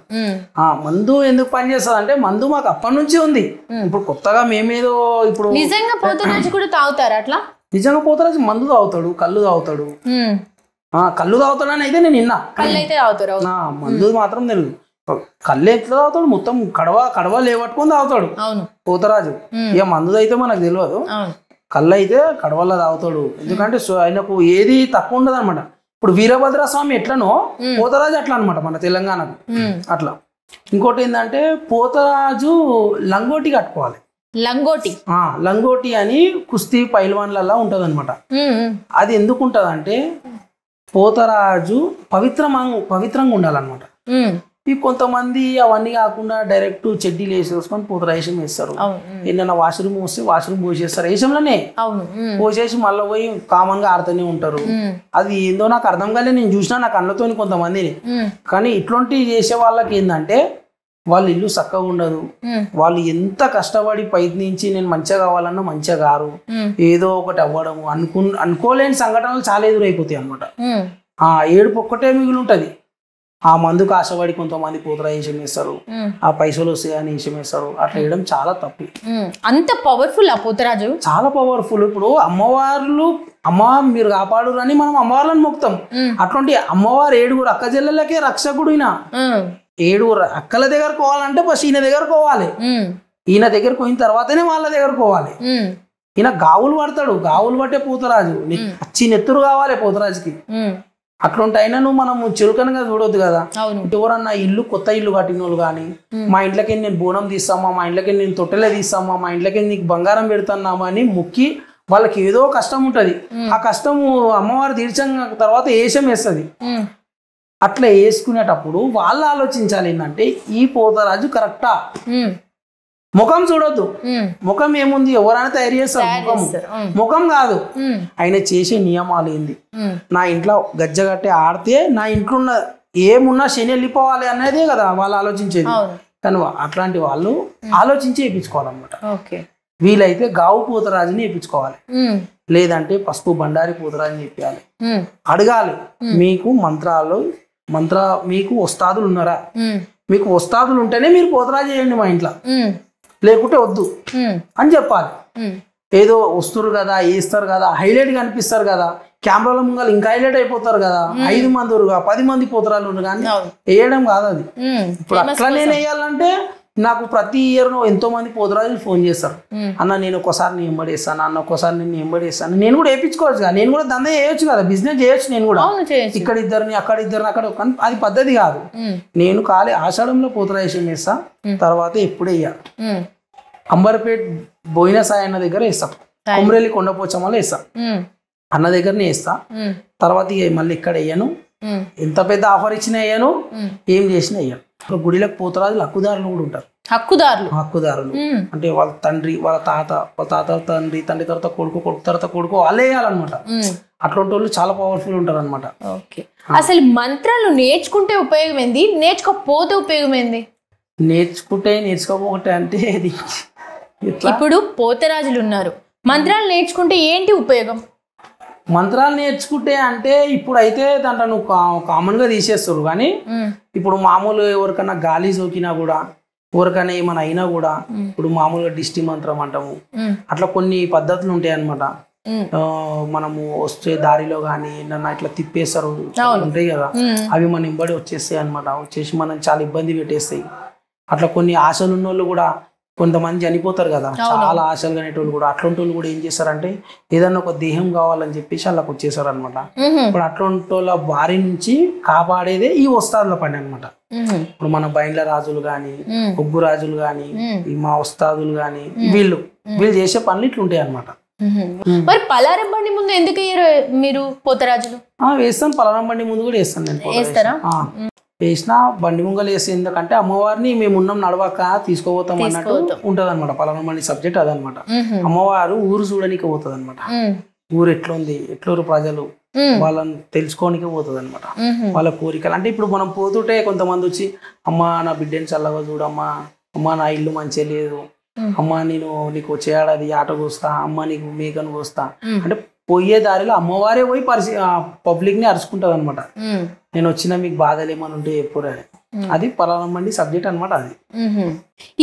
మందు ఎందుకు పనిచేస్తుంది అంటే మందు మాకు అప్పటి నుంచి ఉంది. ఇప్పుడు కొత్తగా మేమేదో ఇప్పుడు నిజంగా పోతరాజు కూడా తాగుతారు అట్లా? నిజంగా పోతరాజు మందు తాగుతాడు, కళ్ళు తాగుతాడు. కళ్ళు తాగుతాడు అని అయితే నేను విన్నా. కళ్ళు అయితే తాగుతారు, మందు మాత్రం తెలియదు. కళ్ళు ఎట్లా తాగుతాడు, మొత్తం కడవ లేవట్టుకొని తాగుతాడు పోతరాజు. ఇక మందు అయితే మనకు తెలియదు, కళ్ళు అయితే కడవల్లో తాగుతాడు. ఎందుకంటే ఆయనకు ఏది తక్కువ ఉండదు అనమాట. ఇప్పుడు వీరభద్ర స్వామి ఎట్లనో పోతరాజు అట్లా అనమాట మన తెలంగాణకు అట్లా. ఇంకోటి ఏంటంటే పోతరాజు లంగోటి కట్టుకోవాలి. లంగోటి అని కుస్తీ పైల్వాన్లలా ఉంటది అనమాట. అది ఎందుకు ఉంటది అంటే పోతరాజు పవిత్రంగా ఉండాలన్నమాట. ఈ కొంతమంది అవన్నీ కాకుండా డైరెక్ట్ చెడ్డీలు వేసేసుకొని పోతరాజం వేస్తారు. ఏదైనా వాష్రూమ్ వస్తే వాష్రూమ్ పోసేస్తారు, వేషంలోనే పోసేసి మళ్ళీ పోయి కామన్ గా ఆడుతూనే ఉంటారు. అది ఏందో నాకు అర్థం కాలేదు, నేను చూసినా నా కళ్ళతో కొంతమందిని. కానీ ఇట్లాంటివి చేసే వాళ్ళకి ఏంటంటే వాళ్ళ ఇల్లు చక్కగా ఉండదు. వాళ్ళు ఎంత కష్టపడి ప్రయత్నించి నేను మంచిగా కావాలన్నా మంచిగా కారు, ఏదో ఒకటి అవ్వడము అనుకోలేని సంఘటనలు చాలా ఎదురైపోతాయి అనమాట. ఏడుపు ఒక్కటే మిగిలి ఉంటది. ఆ మందుకు ఆశపడి కొంతమంది పోతరాజం వేస్తారు, ఆ పైసలు వస్తాయని వేషం వేస్తారు. అట్లా వేయడం చాలా తప్పు. అంత పవర్ఫుల్ ఆ పోతరాజు, చాలా పవర్ఫుల్. ఇప్పుడు అమ్మవార్లు అమ్మ మీరు కాపాడు అని మనం అమ్మవార్లను మొక్కుతాం. అట్లాంటి అమ్మవారు 7 అక్క చెల్లెలకే రక్షకుడు. ఈయన 7 అక్కల దగ్గర పోవాలంటే ఫస్ట్ ఈయన దగ్గర పోవాలి. ఈయన దగ్గర పోయిన తర్వాతనే వాళ్ళ దగ్గర పోవాలి. ఈయన గావులు పడతాడు, గావులు పట్టే పోతరాజు. అచ్చి నెత్తురు కావాలి పోతరాజుకి. అట్లాంటి అయినా మనము చురుకనగా చూడొద్దు కదా. ఎవరన్నా ఇల్లు కొత్త ఇల్లు కట్టిన వాళ్ళు కానీ మా ఇంట్లోకి నేను బోనం తీస్తామా, మా ఇంట్లోకి నేను తొట్టెలే తీస్తామా, మా ఇంట్లోకి నీకు బంగారం పెడుతున్నామా అని మొక్కి వాళ్ళకి ఏదో కష్టం ఉంటది. ఆ కష్టము అమ్మవారు తీర్చిన తర్వాత ఏషం వేస్తుంది. అట్లా వేసుకునేటప్పుడు వాళ్ళు ఆలోచించాలి ఏంటంటే ఈ పోతరాజు కరెక్టా, ముఖం చూడొద్దు. ముఖం ఏముంది, ఎవరైనా తయారు చేస్తారు, ముఖం కాదు. ఆయన చేసే నియమాలు ఏంది, నా ఇంట్లో గజ్జగట్టి ఆడితే నా ఇంట్లో ఉన్న ఏమున్నా శని వెళ్ళిపోవాలి అనేదే కదా వాళ్ళు ఆలోచించేది. కానీ అట్లాంటి వాళ్ళు ఆలోచించి వేయించుకోవాలన్నమాట. వీలైతే గావు పోతరాజుని వేయించుకోవాలి, లేదంటే పసుపు బండారి పోతరాజుని చెప్పాలి. అడగాలి మీకు మీకు వస్తాదులు ఉన్నారా, మీకు వస్తాదులు ఉంటేనే మీరు పోతరాజు చేయండి మా ఇంట్లో, లేకుంటే వద్దు అని చెప్పాలి. ఏదో వస్తురు కదా, వేస్తారు కదా, హైలైట్ గా అనిపిస్తారు కదా, కెమెరాల ముంగలు ఇంకా హైలైట్ అయిపోతారు కదా. 5 మంది 10 మంది పోతరాలు ఉన్నారు కానీ వేయడం కాదు అది. ఇప్పుడు అట్లా నేను వేయాలంటే నాకు ప్రతి ఇయర్ ఎంతో మంది పోతరాజులు ఫోన్ చేస్తారు, అన్న నేను ఒకసారి నేను ఎంబడేస్తాను, అన్న ఒకసారి నేను ఎంబడేస్తాను. నేను కూడా వేయించుకోవచ్చు కదా, నేను కూడా దందా చేయొచ్చు కదా, బిజినెస్ చేయొచ్చు. నేను కూడా ఇక్కడ ఇద్దరిని అక్కడ ఇద్దరిని అక్కడ, అది పద్ధతి కాదు. నేను ఖాళీ ఆషాఢంలో పోతరాజం వేస్తా, తర్వాత ఎప్పుడు వేయ అంబర్పేట్ బోయిన సాయి అన్న దగ్గర వేస్తాం, కొమరేలి కొండపోచమ్మలో వేస్తా, అన్న దగ్గరనే వేస్తా. తర్వాత మళ్ళీ ఇక్కడ వేయను, ఎంత పెద్ద ఆఫర్ ఇచ్చినా వేయను, ఏం చేసినా వేయను. గుడిలకు పోతరాజులు హక్కుదారులు కూడా ఉంటారు. హక్కుదారులు అంటే వాళ్ళ తండ్రి, వాళ్ళ తాత తండ్రి తర్వాత కొడుకు తర్వాత కొడుకు వాళ్ళే వేయాలన్నమాట. అట్లాంటి వాళ్ళు చాలా పవర్ఫుల్ ఉంటారు అనమాట. అసలు మంత్రాలు నేర్చుకుంటే ఉపయోగం ఏంది, నేర్చుకోకపోతే ఉపయోగం ఏంది? నేర్చుకోకపోతే అంటే ఇప్పుడు పోతరాజులు ఉన్నారు, మంత్రాలు నేర్చుకుంటే ఏంటి ఉపయోగం? మంత్రాలు నేర్చుకుంటే అంటే ఇప్పుడు అయితే దాంట్లో నువ్వు కామన్ గా తీసేస్తారు. కానీ ఇప్పుడు మామూలు ఎవరికన్నా గాలి సోకినా కూడా, ఎవరికైనా ఏమైనా అయినా కూడా, ఇప్పుడు మామూలుగా దిష్టి మంత్రం అంటాము, అట్లా కొన్ని పద్ధతులు ఉంటాయి అన్నమాట. మనము వస్తే దారిలో కానీ నన్ను ఇట్లా తిప్పేస్తారు ఉంటాయి కదా, అవి మన ఇంబడి వచ్చేస్తాయి అనమాట. వచ్చేసి మనం చాలా ఇబ్బంది పెట్టేస్తాయి. అట్లా కొన్ని ఆశలు ఉన్న వాళ్ళు కూడా కొంతమంది చనిపోతారు కదా, చాలా ఆశలు అనేటోళ్ళు కూడా. అట్లాంటి వాళ్ళు కూడా ఏం చేస్తారంటే ఏదన్నా ఒక దేహం కావాలని చెప్పేసి వాళ్ళకి వచ్చేసారు అనమాట. ఇప్పుడు అట్లాంటి వాళ్ళ బారి నుంచి కాపాడేదే ఈ వస్తాదుల పని అనమాట. ఇప్పుడు మన బైండ్ల రాజులు గాని, ఒగ్గు రాజులు గాని, ఈ మా వస్తాదులు గాని, వీళ్ళు చేసే పనులు ఇట్లుంటాయి అనమాట. మరి పలారం బండి ముందు ఎందుకు మీరు పోతరాజులు వేస్తాను? పలారం బండి ముందు కూడా వేస్తాను నేను. వేసిన బండి ముంగలు వేసి, ఎందుకంటే అమ్మవారిని మేము ఉన్నాం నడవక తీసుకోపోతాం అన్నట్టు ఉంటది అనమాట. పలానా బండి సబ్జెక్ట్ అదనమాట. అమ్మవారు ఊరు చూడడానికి పోతుంది అనమాట. ఊరు ఎట్లుంది, ఎట్లూరు ప్రజలు వాళ్ళని తెలుసుకోనికే పోతుంది అనమాట. వాళ్ళ కోరికలు అంటే ఇప్పుడు మనం పోతుంటే కొంతమంది వచ్చి అమ్మ నా బిడ్డని చల్లగా చూడమ్మా, అమ్మ నా ఇల్లు మంచిగా లేదు, అమ్మ నేను నీకు వచ్చే ఏడాది ఆటకు వస్తా, అమ్మ నీకు మేకను వస్తా అంటే పోయే దారిలో అమ్మవారే పోయి పబ్లిక్ ని అరుచుకుంటది అనమాట. నేను వచ్చినా మీకు బాధలేమని ఉంటే ఎప్పుడు అని. అది పరాలంబండి సబ్జెక్ట్ అనమాట. అది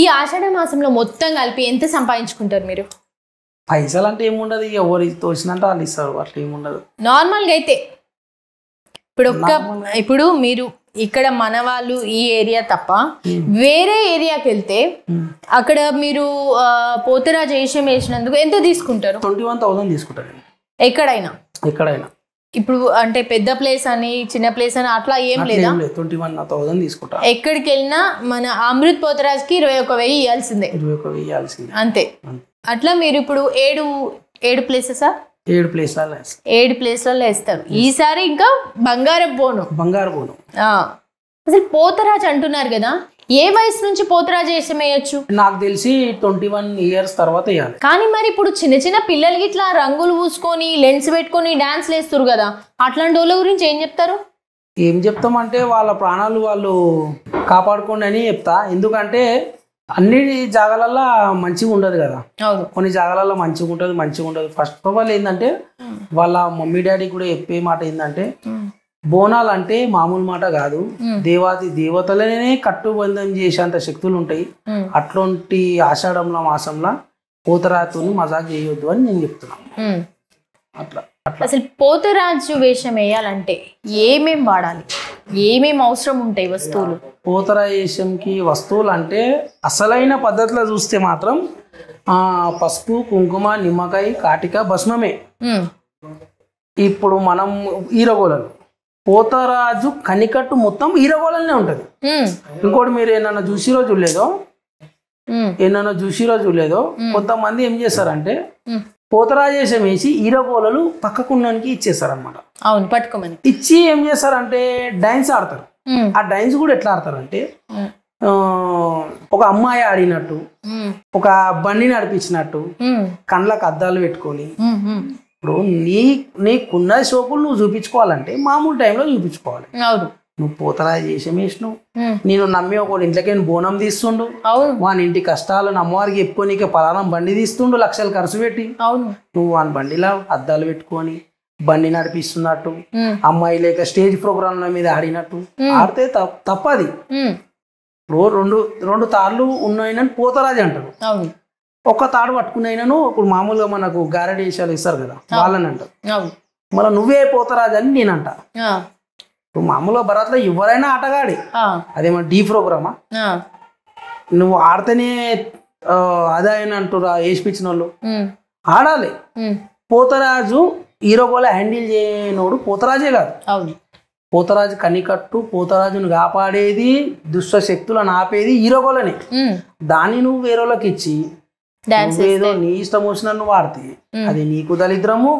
ఈ ఆషాఢ మాసంలో మొత్తం కలిపి ఎంత సంపాదించుకుంటారు మీరు? పైసలు అంటే ఏముండదు, ఎవరు తోచినంత వాళ్ళు ఇస్తారు, అట్లా ఏముండదు. నార్మల్గా అయితే ఇప్పుడు మీరు ఇక్కడ మన వాళ్ళు ఈ ఏరియా తప్ప వేరే ఏరియాకి వెళ్తే అక్కడ మీరు పోతరాజు వేషం వేసినందుకు ఎంత తీసుకుంటారు? 21,000 తీసుకుంటారు ఎక్కడైనా. ఇప్పుడు అంటే పెద్ద ప్లేస్ అని చిన్న ప్లేస్ అని అట్లా ఏం లేదా? 21,000 తీసుకుంటారు. ఎక్కడికి వెళ్ళినా మన అమృత్ పోతరాజుకి 21,000 ఇవ్వాల్సిందే. 21,000 అంతే. అట్లా మీరు ఇప్పుడు 7 ప్లేసెసా? 7 ప్లేస్లలో వేస్తారు. ఈసారి ఇంకా బంగారు బోనం. అసలు పోతరాజు అంటున్నారు కదా, ఏ వయసు నుంచి పోతరాజు వేషం వేయచ్చు? నాకు తెలిసి 21 years తర్వాత వేయాలి. కానీ మరి ఇప్పుడు చిన్న చిన్న పిల్లలకి ఇట్లా రంగులు పూసుకొని లెన్స్ పెట్టుకొని డాన్స్ వేస్తారు కదా, అట్లాంటి వాళ్ళ గురించి ఏం చెప్తారు? ఏం చెప్తామంటే వాళ్ళ ప్రాణాలు వాళ్ళు కాపాడుకోండి అని చెప్తా. ఎందుకంటే అన్ని జాగాలల్లో మంచిగా ఉండదు కదా, కొన్ని జాగాలలో మంచిగా ఉంటుంది. ఫస్ట్ ఆఫ్ ఆల్ ఏంటంటే వాళ్ళ మమ్మీ డాడీ కూడా చెప్పే మాట ఏంటంటే బోనాలు అంటే మామూలు మాట కాదు, దేవాది దేవతలనే కట్టుబంధం చేసేంత శక్తులు ఉంటాయి. అట్లాంటి ఆషాఢంలో మాసంలో పోతరాజుని మజాక్ చేయొద్దు అని నేను చెప్తున్నాను. అట్లా అసలు పోతరాజు వేషం వేయాలంటే ఏమేం వాడాలి, ఏమేం అవసరం ఉంటాయి వస్తువులు? పోతరాజు వేషంకి వస్తువులు అంటే అసలైన పద్ధతిలో చూస్తే మాత్రం పసుపు, కుంకుమ, నిమ్మకాయ, కాటిక, భస్మమే. ఇప్పుడు మనం ఈరగోళలు, పోతరాజు కనికట్టు మొత్తం ఈరగోళనే ఉంటది. ఇంకోటి మీరు ఏమన్నా చూసి రోజు లేదో కొంతమంది ఏం చేస్తారంటే పోతరాజేశం వేసి ఈరగోళలు పక్కకున్నానికి ఇచ్చేస్తారనమాట. అవును, పట్టుకోమని ఇచ్చి ఏం చేస్తారంటే డాన్స్ ఆడతారు. ఆ డాన్స్ కూడా ఎట్లా ఆడతారంటే ఒక అమ్మాయి ఆడినట్టు, ఒక బండిని నడిపించినట్టు, కండ్లకు అద్దాలు పెట్టుకొని. ఇప్పుడు నీకున్న షోకులు నువ్వు చూపించుకోవాలంటే మామూలు టైంలో చూపించుకోవాలి. నువ్వు పోతరాజు చేసి వేసినావు, నేను నమ్మి ఒక ఇంట్లోకి బోనం తీస్తుండు, వాని ఇంటి కష్టాలను అమ్మవారికి చెప్పుకోనికే పలానా బండి తీస్తుండు, లక్షలు ఖర్చు పెట్టి. నువ్వు వాని బండిలో అద్దాలు పెట్టుకొని బండి నడిపిస్తున్నట్టు, అమ్మాయి లేక స్టేజ్ ప్రోగ్రాంల మీద ఆడినట్టు ఆడితే తప్పది. రెండు తాళ్ళు ఉన్నాయని పోతరాజు అంటారు. ఒక్క తాడు పట్టుకున్నాయినను ఇప్పుడు మామూలుగా మనకు గారెడి వేషాలు ఇస్తారు కదా, వాళ్ళని అంటారు. మళ్ళీ నువ్వే పోతరాజు అని నేనంట. ఇప్పుడు మామూలుగా భరత్లో ఎవరైనా ఆటగాడి, అదేమన్నా డీ ప్రోగ్రామా, నువ్వు ఆడితేనే అదే అని అంటారా వేసిపించిన వాళ్ళు, ఆడాలి. పోతరాజు హీరోగోల హ్యాండిల్ చేయనోడు పోతరాజే కాదు. పోతరాజు కనికట్టు, పోతరాజును కాపాడేది, దుష్ట శక్తులను ఆపేది హీరోగోలనే. దాన్ని నువ్వు వేరేలోకి ఇచ్చి ఏదో నీ ఇష్టం వచ్చిన నువ్వు వాడితే అది నీకు దళిద్రము,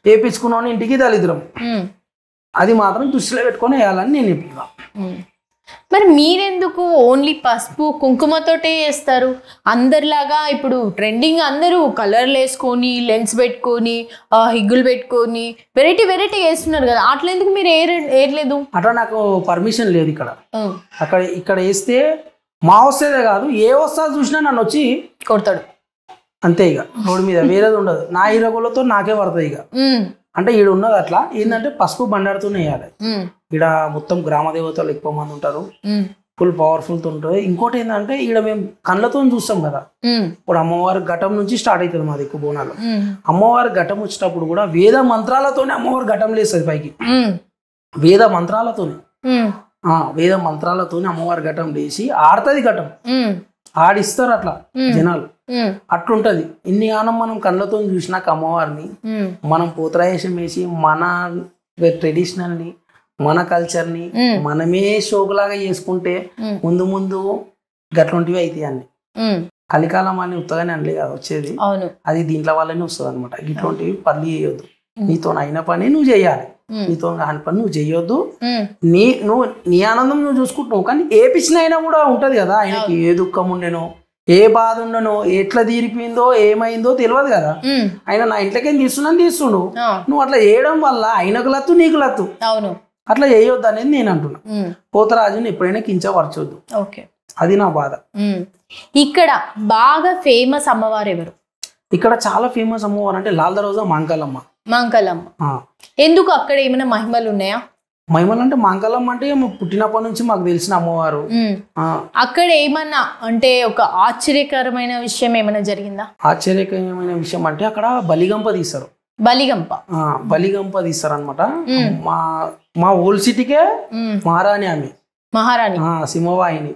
వేపించుకున్నావు ఇంటికి దళిద్రము. అది మాత్రం దృష్టిలో పెట్టుకొని వేయాలని నేను చెప్తున్నా. మరి మీరెందుకు ఓన్లీ పసుపు కుంకుమతోటే వేస్తారు? అందరిలాగా ఇప్పుడు ట్రెండింగ్ అందరూ కలర్లు వేసుకొని లెన్స్ పెట్టుకొని హిగ్గులు పెట్టుకొని వెరైటీ వేస్తున్నారు కదా, అట్లా ఎందుకు మీరు వేయలేదు? అట్లా నాకు పర్మిషన్ లేదు ఇక్కడ వేస్తే మా వస్తేదే కాదు, ఏ వస్తా చూసినా నన్ను వచ్చి కొడతాడు అంతే. ఇక రోడ్డు మీద వేరేది ఉండదు, నా హీరోలతో నాకే పడుతుంది. ఇక అంటే ఈడ ఉన్నది అట్లా ఏంటంటే పసుపు బండారుతూనే వేయాలి. ఈడ మొత్తం గ్రామ దేవతలు ఎక్కువ మంది ఉంటారు, ఫుల్ పవర్ఫుల్ తో ఉంటుంది. ఇంకోటి ఏంటంటే ఈడ మేము కళ్ళతో చూస్తాం కదా. ఇప్పుడు అమ్మవారి ఘటం నుంచి స్టార్ట్ అవుతుంది మాది ఎక్కువ బోనాలు. అమ్మవారి ఘటం వచ్చినప్పుడు కూడా వేద మంత్రాలతోనే అమ్మవారి ఘటం లేస్తుంది పైకి. వేద మంత్రాలతోనే అమ్మవారి ఘటం లేచి ఆడుతుంది. ఘటం ఆడిస్తారు అట్లా జనాలు, అట్లుంటది. ఇన్ని గానం మనం కళ్ళతో చూసినాక అమ్మవారిని మనం పోతరాజేషం వేసి మన ట్రెడిషనల్ ని, మన కల్చర్ ని మనమే షోకులాగా చేసుకుంటే ముందు గట్లుంటివి అవుతాయి అన్ని. కలికాలం అని ఉత్తగానే అనలే కదా వచ్చేది, అది దీంట్లో వాళ్ళనే వస్తుంది అనమాట. ఇట్లాంటివి పనులు చేయొద్దు, నీతో అయిన పని నువ్వు చేయాలి, నీతో కాని పని నువ్వు చెయ్యొద్దు. నీ ఆనందం నువ్వు చూసుకుంటున్నావు, కానీ ఏ పిచ్చిన అయినా కూడా ఉంటది కదా, ఆయనకి ఏ దుఃఖం ఉండేనో ఏ బాధ ఉండనో ఎట్లా తీరిపోయిందో ఏమైందో తెలియదు కదా. ఆయన నా ఇంట్లోకేం తీస్తుండు. నువ్వు అట్లా చేయడం వల్ల ఆయనకు లత్తు నీకు లత్తు. అవును, అట్లా చేయొద్దు అనేది నేను అంటున్నా. పోతరాజుని ఎప్పుడైనా కించపరచొద్దు. ఓకే, అది నా బాధ. ఇక్కడ బాగా ఫేమస్ అమ్మవారు ఎవరు? ఇక్కడ చాలా ఫేమస్ అమ్మవారు అంటే లాల్ దర్వాజా మాంకాలమ్మ. ఎందుకు అక్కడ ఏమైనా మహిమలు ఉన్నాయా? మహిమలు అంటే మాంకాలమ్మ అంటే పుట్టినప్పటి నుంచి మాకు తెలిసిన అమ్మవారు. అక్కడ ఏమన్నా అంటే ఒక ఆశ్చర్యకరమైన విషయం ఏమైనా జరిగిందా? ఆశ్చర్యకరమైన విషయం అంటే అక్కడ బలిగంప తీస్తారు. బలిగంప తీస్తారు అనమాట. మా ఓల్డ్ సిటీకే మహారాణి, ఆమె మహారాణి సింహవాహిని.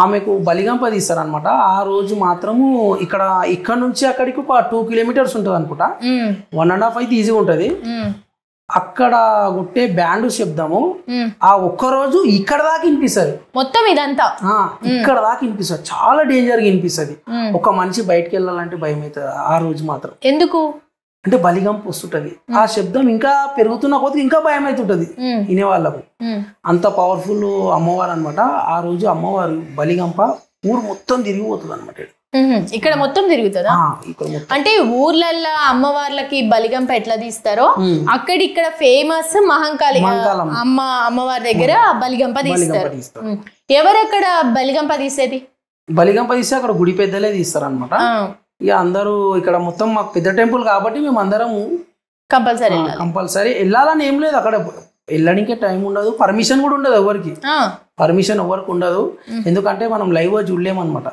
ఆమెకు బలిగంప తీస్తారు అనమాట. ఆ రోజు మాత్రము ఇక్కడ నుంచి అక్కడికి ఒక 2 కిలోమీటర్స్ ఉంటుంది అనుకుంటా. 1.5 అయితే ఈజీగా ఉంటది. అక్కడ కొట్టే బ్యాండ్ శబ్దము ఆ ఒక్కరోజు ఇక్కడ దాకా వినిపిస్తుంది. మొత్తం ఇదంతా ఇక్కడ దాకా వినిపిస్తుంది. చాలా డేంజర్ గా వినిపిస్తుంది. ఒక మనిషి బయటకు వెళ్ళాలంటే భయం అవుతుంది ఆ రోజు మాత్రం. ఎందుకు అంటే బలిగంప వస్తుంటది. ఆ శబ్దం ఇంకా పెరుగుతున్న కొద్ది ఇంకా భయం అవుతుంటది వినే వాళ్ళకు. అంత పవర్ఫుల్ అమ్మవారు అనమాట. ఆ రోజు అమ్మవారు బలిగంప ఊరు మొత్తం తిరిగిపోతుంది అనమాట. ఇక్కడ మొత్తం తిరుగుతుందా? అంటే ఊర్లల్లో అమ్మవార్లకి బలిగంప ఎట్లా తీస్తారో అక్కడ ఫేమస్ మహంకాళి అమ్మవారి దగ్గర బలిగంప తీస్తారు. ఎవరెక్కడ బలిగంప తీసేది? బలిగంప తీస్తే అక్కడ గుడి పెద్దలే తీస్తారు అనమాట. ఇక అందరూ ఇక్కడ మొత్తం మాకు పెద్ద టెంపుల్ కాబట్టి మేము అందరం కంపల్సరీ వెళ్ళాలని ఏం లేదు. అక్కడ వెళ్ళడానికే టైం ఉండదు, పర్మిషన్ కూడా ఉండదు ఎవరికి. పర్మిషన్ ఎవరికి ఉండదు. ఎందుకంటే మనం లైవ్ చూడలేమన్నమాట.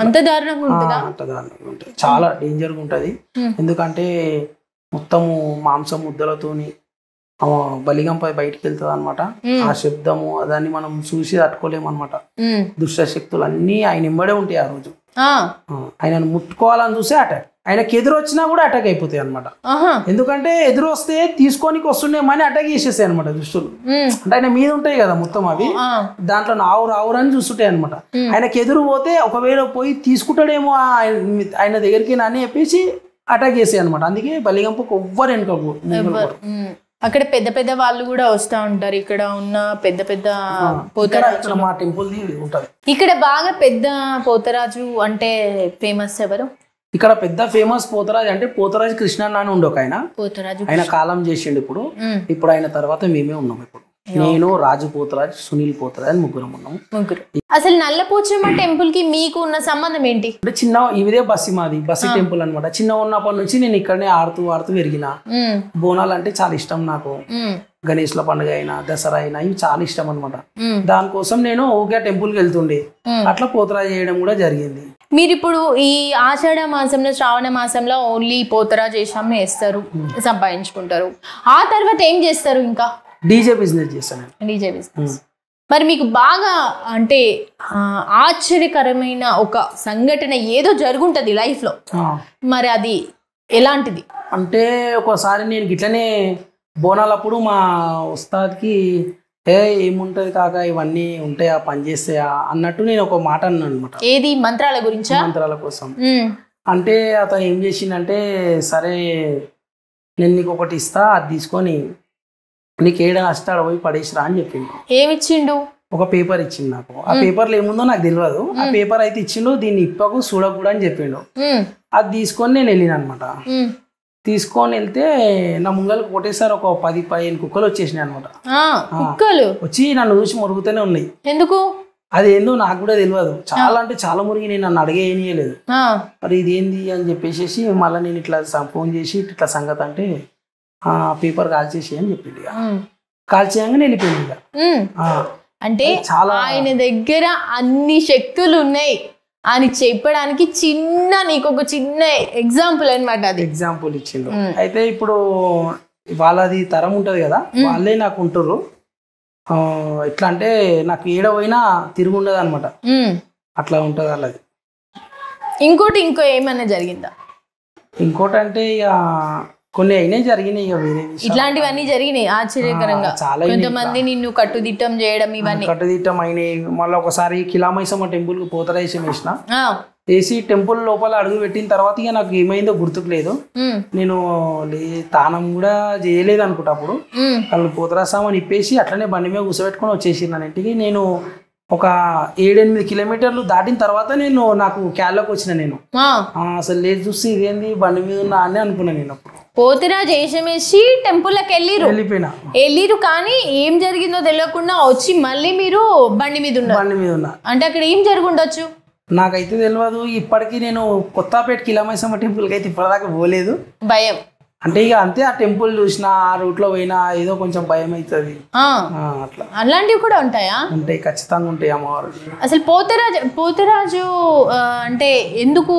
అంత దారుణంగా ఉంటుంది. చాలా డేంజర్గా ఉంటుంది. ఎందుకంటే మొత్తము మాంసం ముద్దలతోని బలిగంపై బయటికి వెళ్తుంది అనమాట. ఆ శబ్దము దాన్ని మనం చూసి తట్టుకోలేము అనమాట. దుష్ట శక్తులు అన్ని ఆయన ఎంబడే ఉంటాయి ఆ రోజు. ఆయనను ముట్టుకోవాలని చూస్తే అటాక్, ఆయనకి ఎదురు వచ్చినా కూడా అటాక్ అయిపోతాయి అనమాట. ఎందుకంటే ఎదురు వస్తే తీసుకొని వస్తుండేమని అటాక్ చేసేస్తాయి అనమాట దుష్టులు. అంటే ఆయన మీద ఉంటాయి కదా మొత్తం అవి, దాంట్లో ఆవురని చూస్తుంటాయి అనమాట. ఆయనకి ఎదురు పోతే ఒకవేళ పోయి తీసుకుంటాడేమో ఆయన దగ్గరికి అని చెప్పేసి అటాక్ చేసాయి అనమాట. అందుకే బలిగంపకు ఎవ్వరు వెనుక. అక్కడ పెద్ద పెద్ద వాళ్ళు కూడా వస్తూ ఉంటారు. ఇక్కడ ఉన్న పెద్ద పెద్ద పోతరాజు మా టెంపుల్ ఉంటది. ఇక్కడ బాగా పెద్ద పోతరాజు అంటే ఫేమస్ ఎవరు? ఇక్కడ పెద్ద ఫేమస్ పోతరాజు అంటే పోతరాజు కృష్ణన్న అని ఉండే ఒక ఆయన. ఆయన కాలం చేసిండు. ఇప్పుడు ఆయన తర్వాత మేమే ఉన్నాం. ఇప్పుడు నేను, రాజు పోతరాజు, సునీల్ పోతరాజు ముగ్గురం ఉన్నాము. అసలు నల్లపోచమ్మ టెంపుల్ కి మీకు ఉన్న సంబంధం ఏంటి? అంటే చిన్న ఇదే మాది బస్సు టెంపుల్ అనమాట. చిన్న ఉన్నప్పటి నుంచి నేను ఇక్కడనే ఆడుతూ పెరిగిన. బోనాలు అంటే చాలా ఇష్టం నాకు. గణేష్ల పండుగ అయినా దసరా అయినా ఇవి చాలా ఇష్టం అనమాట. దానికోసం నేను ఓకే టెంపుల్ కి వెళ్తుండే. అట్లా పోతరాజు చేయడం కూడా జరిగింది. మీరు ఇప్పుడు ఈ ఆషాఢ మాసంలో శ్రావణ మాసంలో ఓన్లీ పోతరాజు వేషం వేస్తారు, సంపాదించుకుంటారు. ఆ తర్వాత ఏం చేస్తారు? ఇంకా డీజే బిజినెస్ చేస్తాను. DJ business. మరి మీకు బాగా అంటే ఆశ్చర్యకరమైన ఒక సంఘటన ఏదో జరుగుంటది లైఫ్ లో, మరి అది ఎలాంటిది? అంటే ఒకసారి నేను ఇట్లనే బోనాలప్పుడు మా ఉస్తాద్కి ఏముంటది కాక ఇవన్నీ ఉంటాయా పని చేస్తాయా అన్నట్టు నేను ఒక మాట అన్నాను అనమాట. ఏది? మంత్రాల గురించా? మంత్రాల కోసం. అంటే అతను ఏం చేసిండంటే, సరే నేను నీకు ఒకటి ఇస్తా, అది తీసుకొని నీకు ఏడైనా వస్తాడు పోయి పడేసిరా అని చెప్పిండు. ఏమిచ్చిండు? ఒక పేపర్ ఇచ్చిండు నాకు. ఆ పేపర్లో ఏముందో నాకు తెలియదు. ఆ పేపర్ అయితే ఇచ్చిండు. దీన్ని ఇప్పకు చూడకూడదు అని చెప్పిండు. అది తీసుకొని నేను వెళ్ళిన అనమాట. తీసుకొని వెళ్తే నా ముంగలకు ఒకటేసారి ఒక 10-15 కుక్కలు వచ్చేసినాయి అనమాట. వచ్చి నన్ను చూసి మురుగుతూనే ఉన్నాయి. ఎందుకు? అది ఏందో నాకు కూడా తెలియదు. చాలా అంటే చాలా మురిగి నేను నన్ను అడిగేయలేదు. మరి ఇది ఏంది అని చెప్పేసి మళ్ళీ నేను ఇట్లా ఫోన్ చేసి ఇట్లా సంగతి అంటే పేపర్ కాల్చేసి అని చెప్పింది. కాల్చేయంగా వెళ్ళిపోయింది. ఇక అంటే ఆయన దగ్గర అన్ని శక్తులు ఉన్నాయి అని చెప్పడానికి నీకు ఒక చిన్న ఎగ్జాంపుల్ అనమాట. అది ఎగ్జాంపుల్ ఇచ్చిండు. అయితే ఇప్పుడు వాళ్ళది తరం ఉంటది కదా, వాళ్ళే నాకు ఉంటారు. ఎట్లా అంటే నాకు ఏడవైనా తిరిగి ఉండదు అనమాట. అట్లా ఉంటది వాళ్ళది. ఇంకో ఏమైనా జరిగిందా? ఇంకోటి అంటే ఇక కొన్ని అయినా జరిగినాయి. ఇక వేరే ఇట్లాంటివన్నీ జరిగినాయి ఆశ్చర్యకరంగా. చాలా కొంతమంది నిన్ను కట్టుదిట్టం చేయడం, ఇవన్నీ కట్టుదిట్టం అయినాయి. మళ్ళీ ఒకసారి కిలామైసమ్మ టెంపుల్ కు పోతరాజం వేసి టెంపుల్ లోపల అడుగు పెట్టిన తర్వాత ఇక నాకు ఏమైందో గుర్తుకు లేదు. నేను తానం కూడా చేయలేదు అనుకుంటా. అప్పుడు వాళ్ళు పోతరాజం అని ఇప్పేసి అట్లనే బండి మీద కూర్చోబెట్టుకొని వచ్చేసి నా ఇంటికి. నేను ఒక 7-8 కిలోమీటర్లు దాటిన తర్వాత నాకు క్యాల్లోకి వచ్చిన నేను అసలు లేదు చూసి ఇదేంది బండి మీద ఉన్నా అని అనుకున్నాను నేను అప్పుడు. పోతురాజు వేషమేసి టెంపుల్కి వెళ్ళిరు కానీ ఏం జరిగిందో తెలియకుండా వచ్చి మళ్ళీ మీరు బండి మీద ఉన్నా అంటే అక్కడ ఏం జరుగుండొచ్చు నాకైతే తెలియదు. ఇప్పటికీ నేను కొత్తపేట కిలమైసమ్మ టెంపుల్కి అయితే ఇప్పటిదాకా పోలేదు. భయం అంటే ఇక అంతే, ఆ టెంపుల్ చూసినా ఆ రూట్ లో పోయినా ఏదో కొంచెం భయం అవుతుంది. అట్లా అలాంటివి కూడా ఉంటాయా? ఉంటాయి, ఖచ్చితంగా ఉంటాయి అమ్మవారు. అసలు పోతురాజు అంటే ఎందుకు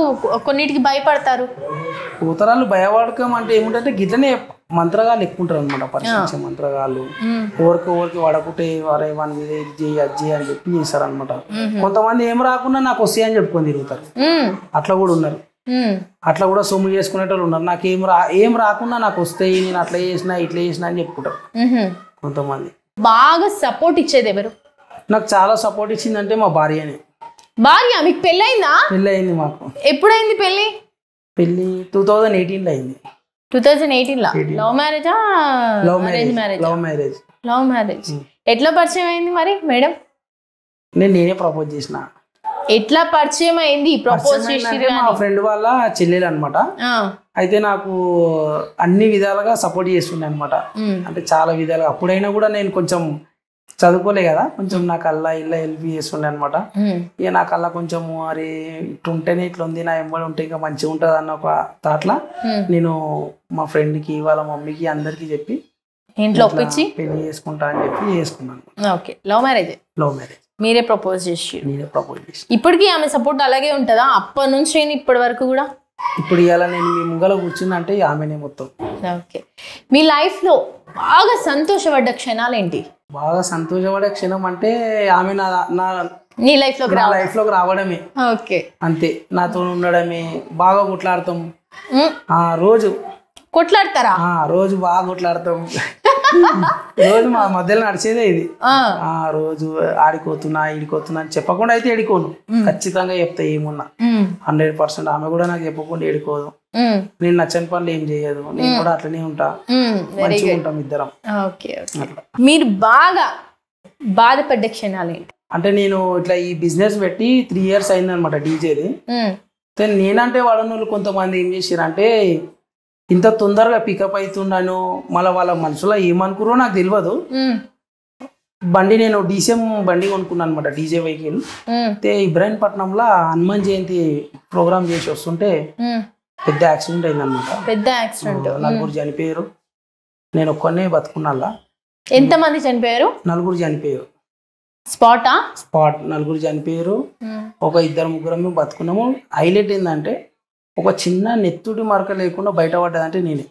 కొన్నిటికి భయపడతారు? పోతరాలు భయపడకం అంటే ఏముంటే గిట్లనే మంత్రగాళ్ళు ఎక్కుంటారు అనమాట. పరిశీలించే మంత్రగాళ్ళు ఓరికి వాడకుంటే వారే వాని మీద ఇది చేయి అది చేయి అని చెప్పి చేస్తారు అనమాట. కొంతమంది ఏం రాకుండా నాకు వస్తాయి అని చెప్పుకొని తిరుగుతారు, అట్లా కూడా ఉన్నారు. అట్లా కూడా సొమ్ము చేసుకునేటోళ్ళు ఉన్నారు. నాకు ఏం రాకుండా నాకు వస్తాయి, నేను అట్లా చేసినా ఇట్లా చేసినా అని చెప్పుకుంటారు కొంతమంది. బాగా సపోర్ట్ ఇచ్చేది ఎవరు? నాకు చాలా సపోర్ట్ ఇచ్చిందంటే మా భార్యనే. భార్య? మీకు పెళ్ళయిందా? పెళ్ళయింది మాకు. ఎప్పుడైంది పెళ్ళి? 2018లో అయింది. 2018లో? లవ్ మ్యారేజా? Love marriage. Love marriage. ఎట్లా పరిచయం అయింది మరి మేడం? నేనే ప్రపోజ్ చేసిన. ఎట్లా పరిచయం అయింది? ప్రపోజ్ చేసి మా ఫ్రెండ్ వాళ్ళ చెల్లెలు అనమాట. అయితే నాకు అన్ని విధాలుగా సపోర్ట్ చేస్తుండే అనమాట. అంటే చాలా విధాలుగా. అప్పుడైనా కూడా నేను కొంచెం చదువుకోలే కదా, కొంచెం నాకు అల్లా ఇల్లా హెల్ప్ చేస్తుండే అనమాట. ఇక నాకు అల్లా కొంచెం అరే ఇట్లుంటేనే ఇట్లా ఉంది, నా ఎంబడి ఉంటే ఇంకా మంచిగా ఉంటుంది అన్న ఒక థాట్లా నేను మా ఫ్రెండ్కి వాళ్ళ మమ్మీకి అందరికి చెప్పి ఇంట్లో ఒప్పించి పెళ్లి చేసుకుంటా అని చెప్పి చేసుకున్నాను. Okay, love marriage. మీరే ప్రపోజ్ చేసి? నేనే ప్రపోజ్ చేసి. ఇప్పటికీ ఆమె సపోర్ట్ అలాగే ఉంటుందా అప్పటి నుంచి ఇప్పటి వరకు కూడా? ఇప్పుడు ఇవాళ నేను మీ ముంగల కూర్చుందంటే ఆమెనే మొత్తం. ఓకే, మీ లైఫ్ లో బాగా సంతోషపడ్డ క్షణాలు ఏంటి? బాగా సంతోషపడే క్షణం అంటే ఆమె నీ లైఫ్ లోకి రావడమే. ఓకే, అంతే. నాతో ఉండడమే. బాగా కొట్లాడతాం రోజు. కొట్లాడతారా? రోజు బాగా కొట్లాడతాం. రోజు మా మధ్యలో నడిచేదే ఇది. రోజు ఆడిపోతున్నా ఈడిపోతున్నా అని చెప్పకుండా అయితే ఎడుకోను, ఖచ్చితంగా చెప్తా. ఏమున్నా 100% ఆమె కూడా నాకు చెప్పకుండా ఎడుకోదు. నేను నచ్చని పనులు ఏం చేయదు, నేను కూడా అట్లనే ఉంటా. మంచిగా ఉంటాం ఇద్దరం. మీరు బాగా బాధపడ్డ క్షణాలు ఏంటి? అంటే నేను ఇట్లా ఈ బిజినెస్ పెట్టి 3 years అయిందనమాట డీజేది. నేనంటే వాడనోళ్ళు కొంతమంది ఏం చేసారంటే ఇంత తొందరగా పికప్ అవుతున్నాను, మళ్ళీ వాళ్ళ మనసులో ఏమనుకురో నాకు తెలియదు. బండి నేను డీసీఎం బండి కొనుక్కున్నాను అనమాట, డీజే వెహికల్. అయితే ఇబ్రాహీంపట్నంలో హనుమాన్ జయంతి ప్రోగ్రామ్ చేసి వస్తుంటే పెద్ద యాక్సిడెంట్ అయిందనమాట. పెద్ద యాక్సిడెంట్. 4 చనిపోయారు, నేను ఒక్కనే బతుకున్నా. ఎంతమంది చనిపోయారు? 4 చనిపోయారు. స్పాట్ 4 చనిపోయారు. ఒక 2-3 బతుకున్నాము. హైలైట్ ఏంటంటే ఒక చిన్న నెత్తుడి మరక లేకుండా బయటపడ్డదంటే నేనే.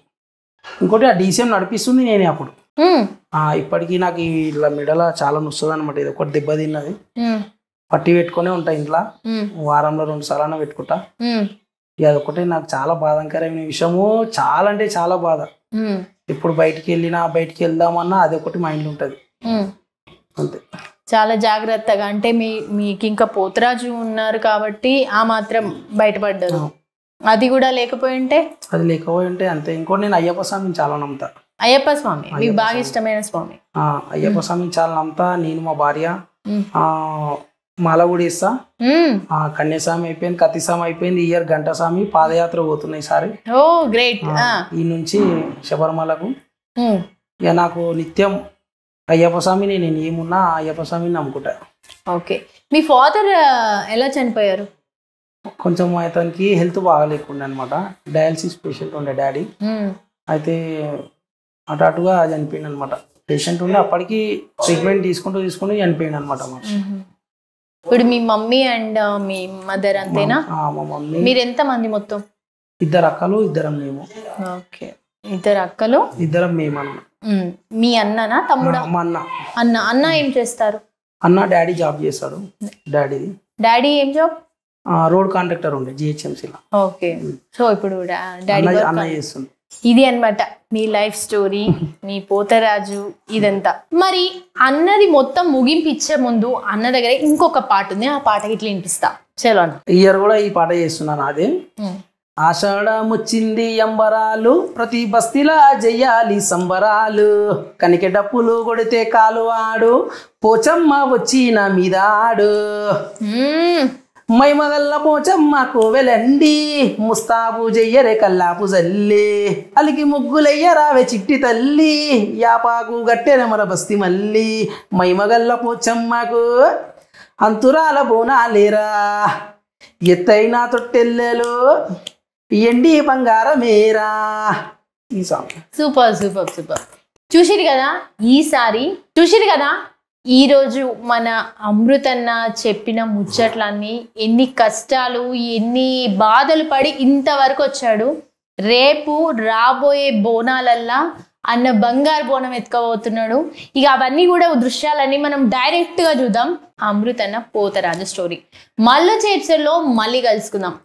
ఇంకోటి ఆ డీసీఎం నడిపిస్తుంది నేనే అప్పుడు. ఇప్పటికీ నాకు ఇలా మెడల చాలా నొస్తుంది అనమాట. ఇది ఒకటి దెబ్బ తిన్నది, పట్టి పెట్టుకునే ఉంటా ఇంట్లో. వారంలో 2 సార్లు పెట్టుకుంటా. ఇది అదొకటే నాకు చాలా బాధాకరమైన విషయము. చాలా అంటే చాలా బాధ. ఇప్పుడు బయటికి వెళ్దామన్నా అది ఒకటి మైండ్లో ఉంటుంది అంతే. చాలా జాగ్రత్తగా. అంటే మీకు ఇంకా పోతురాజు ఉన్నారు కాబట్టి ఆ మాత్రం బయటపడ్డారు. అది కూడా లేకపోయి ఉంటే అంతే. ఇంకోటి నేను అయ్యప్ప స్వామిని చాలా నమ్ముతా. అయ్యప్ప స్వామి మీకు బాగా ఇష్టమైన స్వామి? అయ్యప్ప స్వామిని చాలా నమ్ముతా. నేను, మా భార్య మాల కూడా ఇస్తా. కన్యాస్వామి అయిపోయింది, కత్తిస్వామి అయిపోయింది. ఈ ఇయర్ గంట స్వామి పాదయాత్ర పోతున్నాయి ఈసారి. ఓ గ్రేట్. ఈ నుంచి శబరిమలకు. ఇక నాకు నిత్యం అయ్యప్ప స్వామిని, నేను ఏమున్నా అయ్యప్ప స్వామిని నమ్ముకుంటా. ఓకే, మీ ఫాదర్ ఎలా చనిపోయారు? కొంచెం అతనికి హెల్త్ బాగాలేకుండా అనమాట. డయాలసిస్ పేషెంట్ ఉండే డాడీ. అయితే అటుగా చనిపోయింది అనమాట. పేషెంట్ ఉండే అప్పటికి ట్రీట్మెంట్ తీసుకుంటూ చనిపోయింది అనమాట. ఇప్పుడు మీ మమ్మీ అండ్ మీ మదర్ అంతేనా? మా మమ్మీ. మీరు ఎంత మంది మొత్తం? 2 అక్కలు, 2 మేము. ఓకే, 2 అక్కలు, 2 మేము. అన్న. మీ అన్ననా తమ్ముడా? మా అన్న ఏం చేస్తారు? అన్న డాడీ జాబ్ చేస్తాడు. డాడీ ఏం జాబ్? రోడ్ కాంట్రాక్టర్ ఉండే జిహెచ్ఎంసీలో. ఓకే, సో ఇప్పుడు డాడీ అన్న చేస్తుంది. ఇది అన్నమాట మీ లైఫ్ స్టోరీ, మీ పోతరాజు ఇదంతా. మరి అన్నది మొత్తం ముగింపిచ్చే ముందు అన్న దగ్గర ఇంకొక పాట ఉంది, ఆ పాటకి ఇట్లా వినిపిస్తా. చలో అన్న. ఈ ఇయర్ కూడా ఈ పాట చేస్తున్నాను. అదే ఆషాఢమొచ్చింది అంబరాలు ప్రతి బస్తీలా జయ్యాలి సంబరాలు కనికె డప్పులు కొడితే కాలువాడు పోచమ్మ వచ్చి నా మీద ఆడు మైమగల్ల పోచమ్మ కోవెలండి ముస్తాబు జయ్యరే కల్లాపు జల్లి అలికి ముగ్గులయ్యరావే చిట్టి తల్లి యాపాకు గట్టెన మన బస్తి మల్లి మైమగల్ల పోచమ్మకు అంతురాల బోనాలేరా ఎత్తైన తొట్టెల్లెలు ఎండి బంగారమేరా ఈ సాంగ్ సూపర్ సూపర్ సూపర్. చూసిరు కదా ఈరోజు మన అమృతన్న చెప్పిన ముచ్చట్లన్నీ ఎన్ని కష్టాలు ఎన్ని బాధలు పడి ఇంతవరకు వచ్చాడు. రేపు రాబోయే బోనాలల్లా అన్న బంగారు బోనం ఎత్తుకోబోతున్నాడు. ఇక అవన్నీ కూడా దృశ్యాలన్నీ మనం డైరెక్ట్గా చూద్దాం. అమృతన్న పోతరాజు స్టోరీ మళ్ళీ ఎపిసోడ్లో మళ్ళీ కలుసుకుందాం.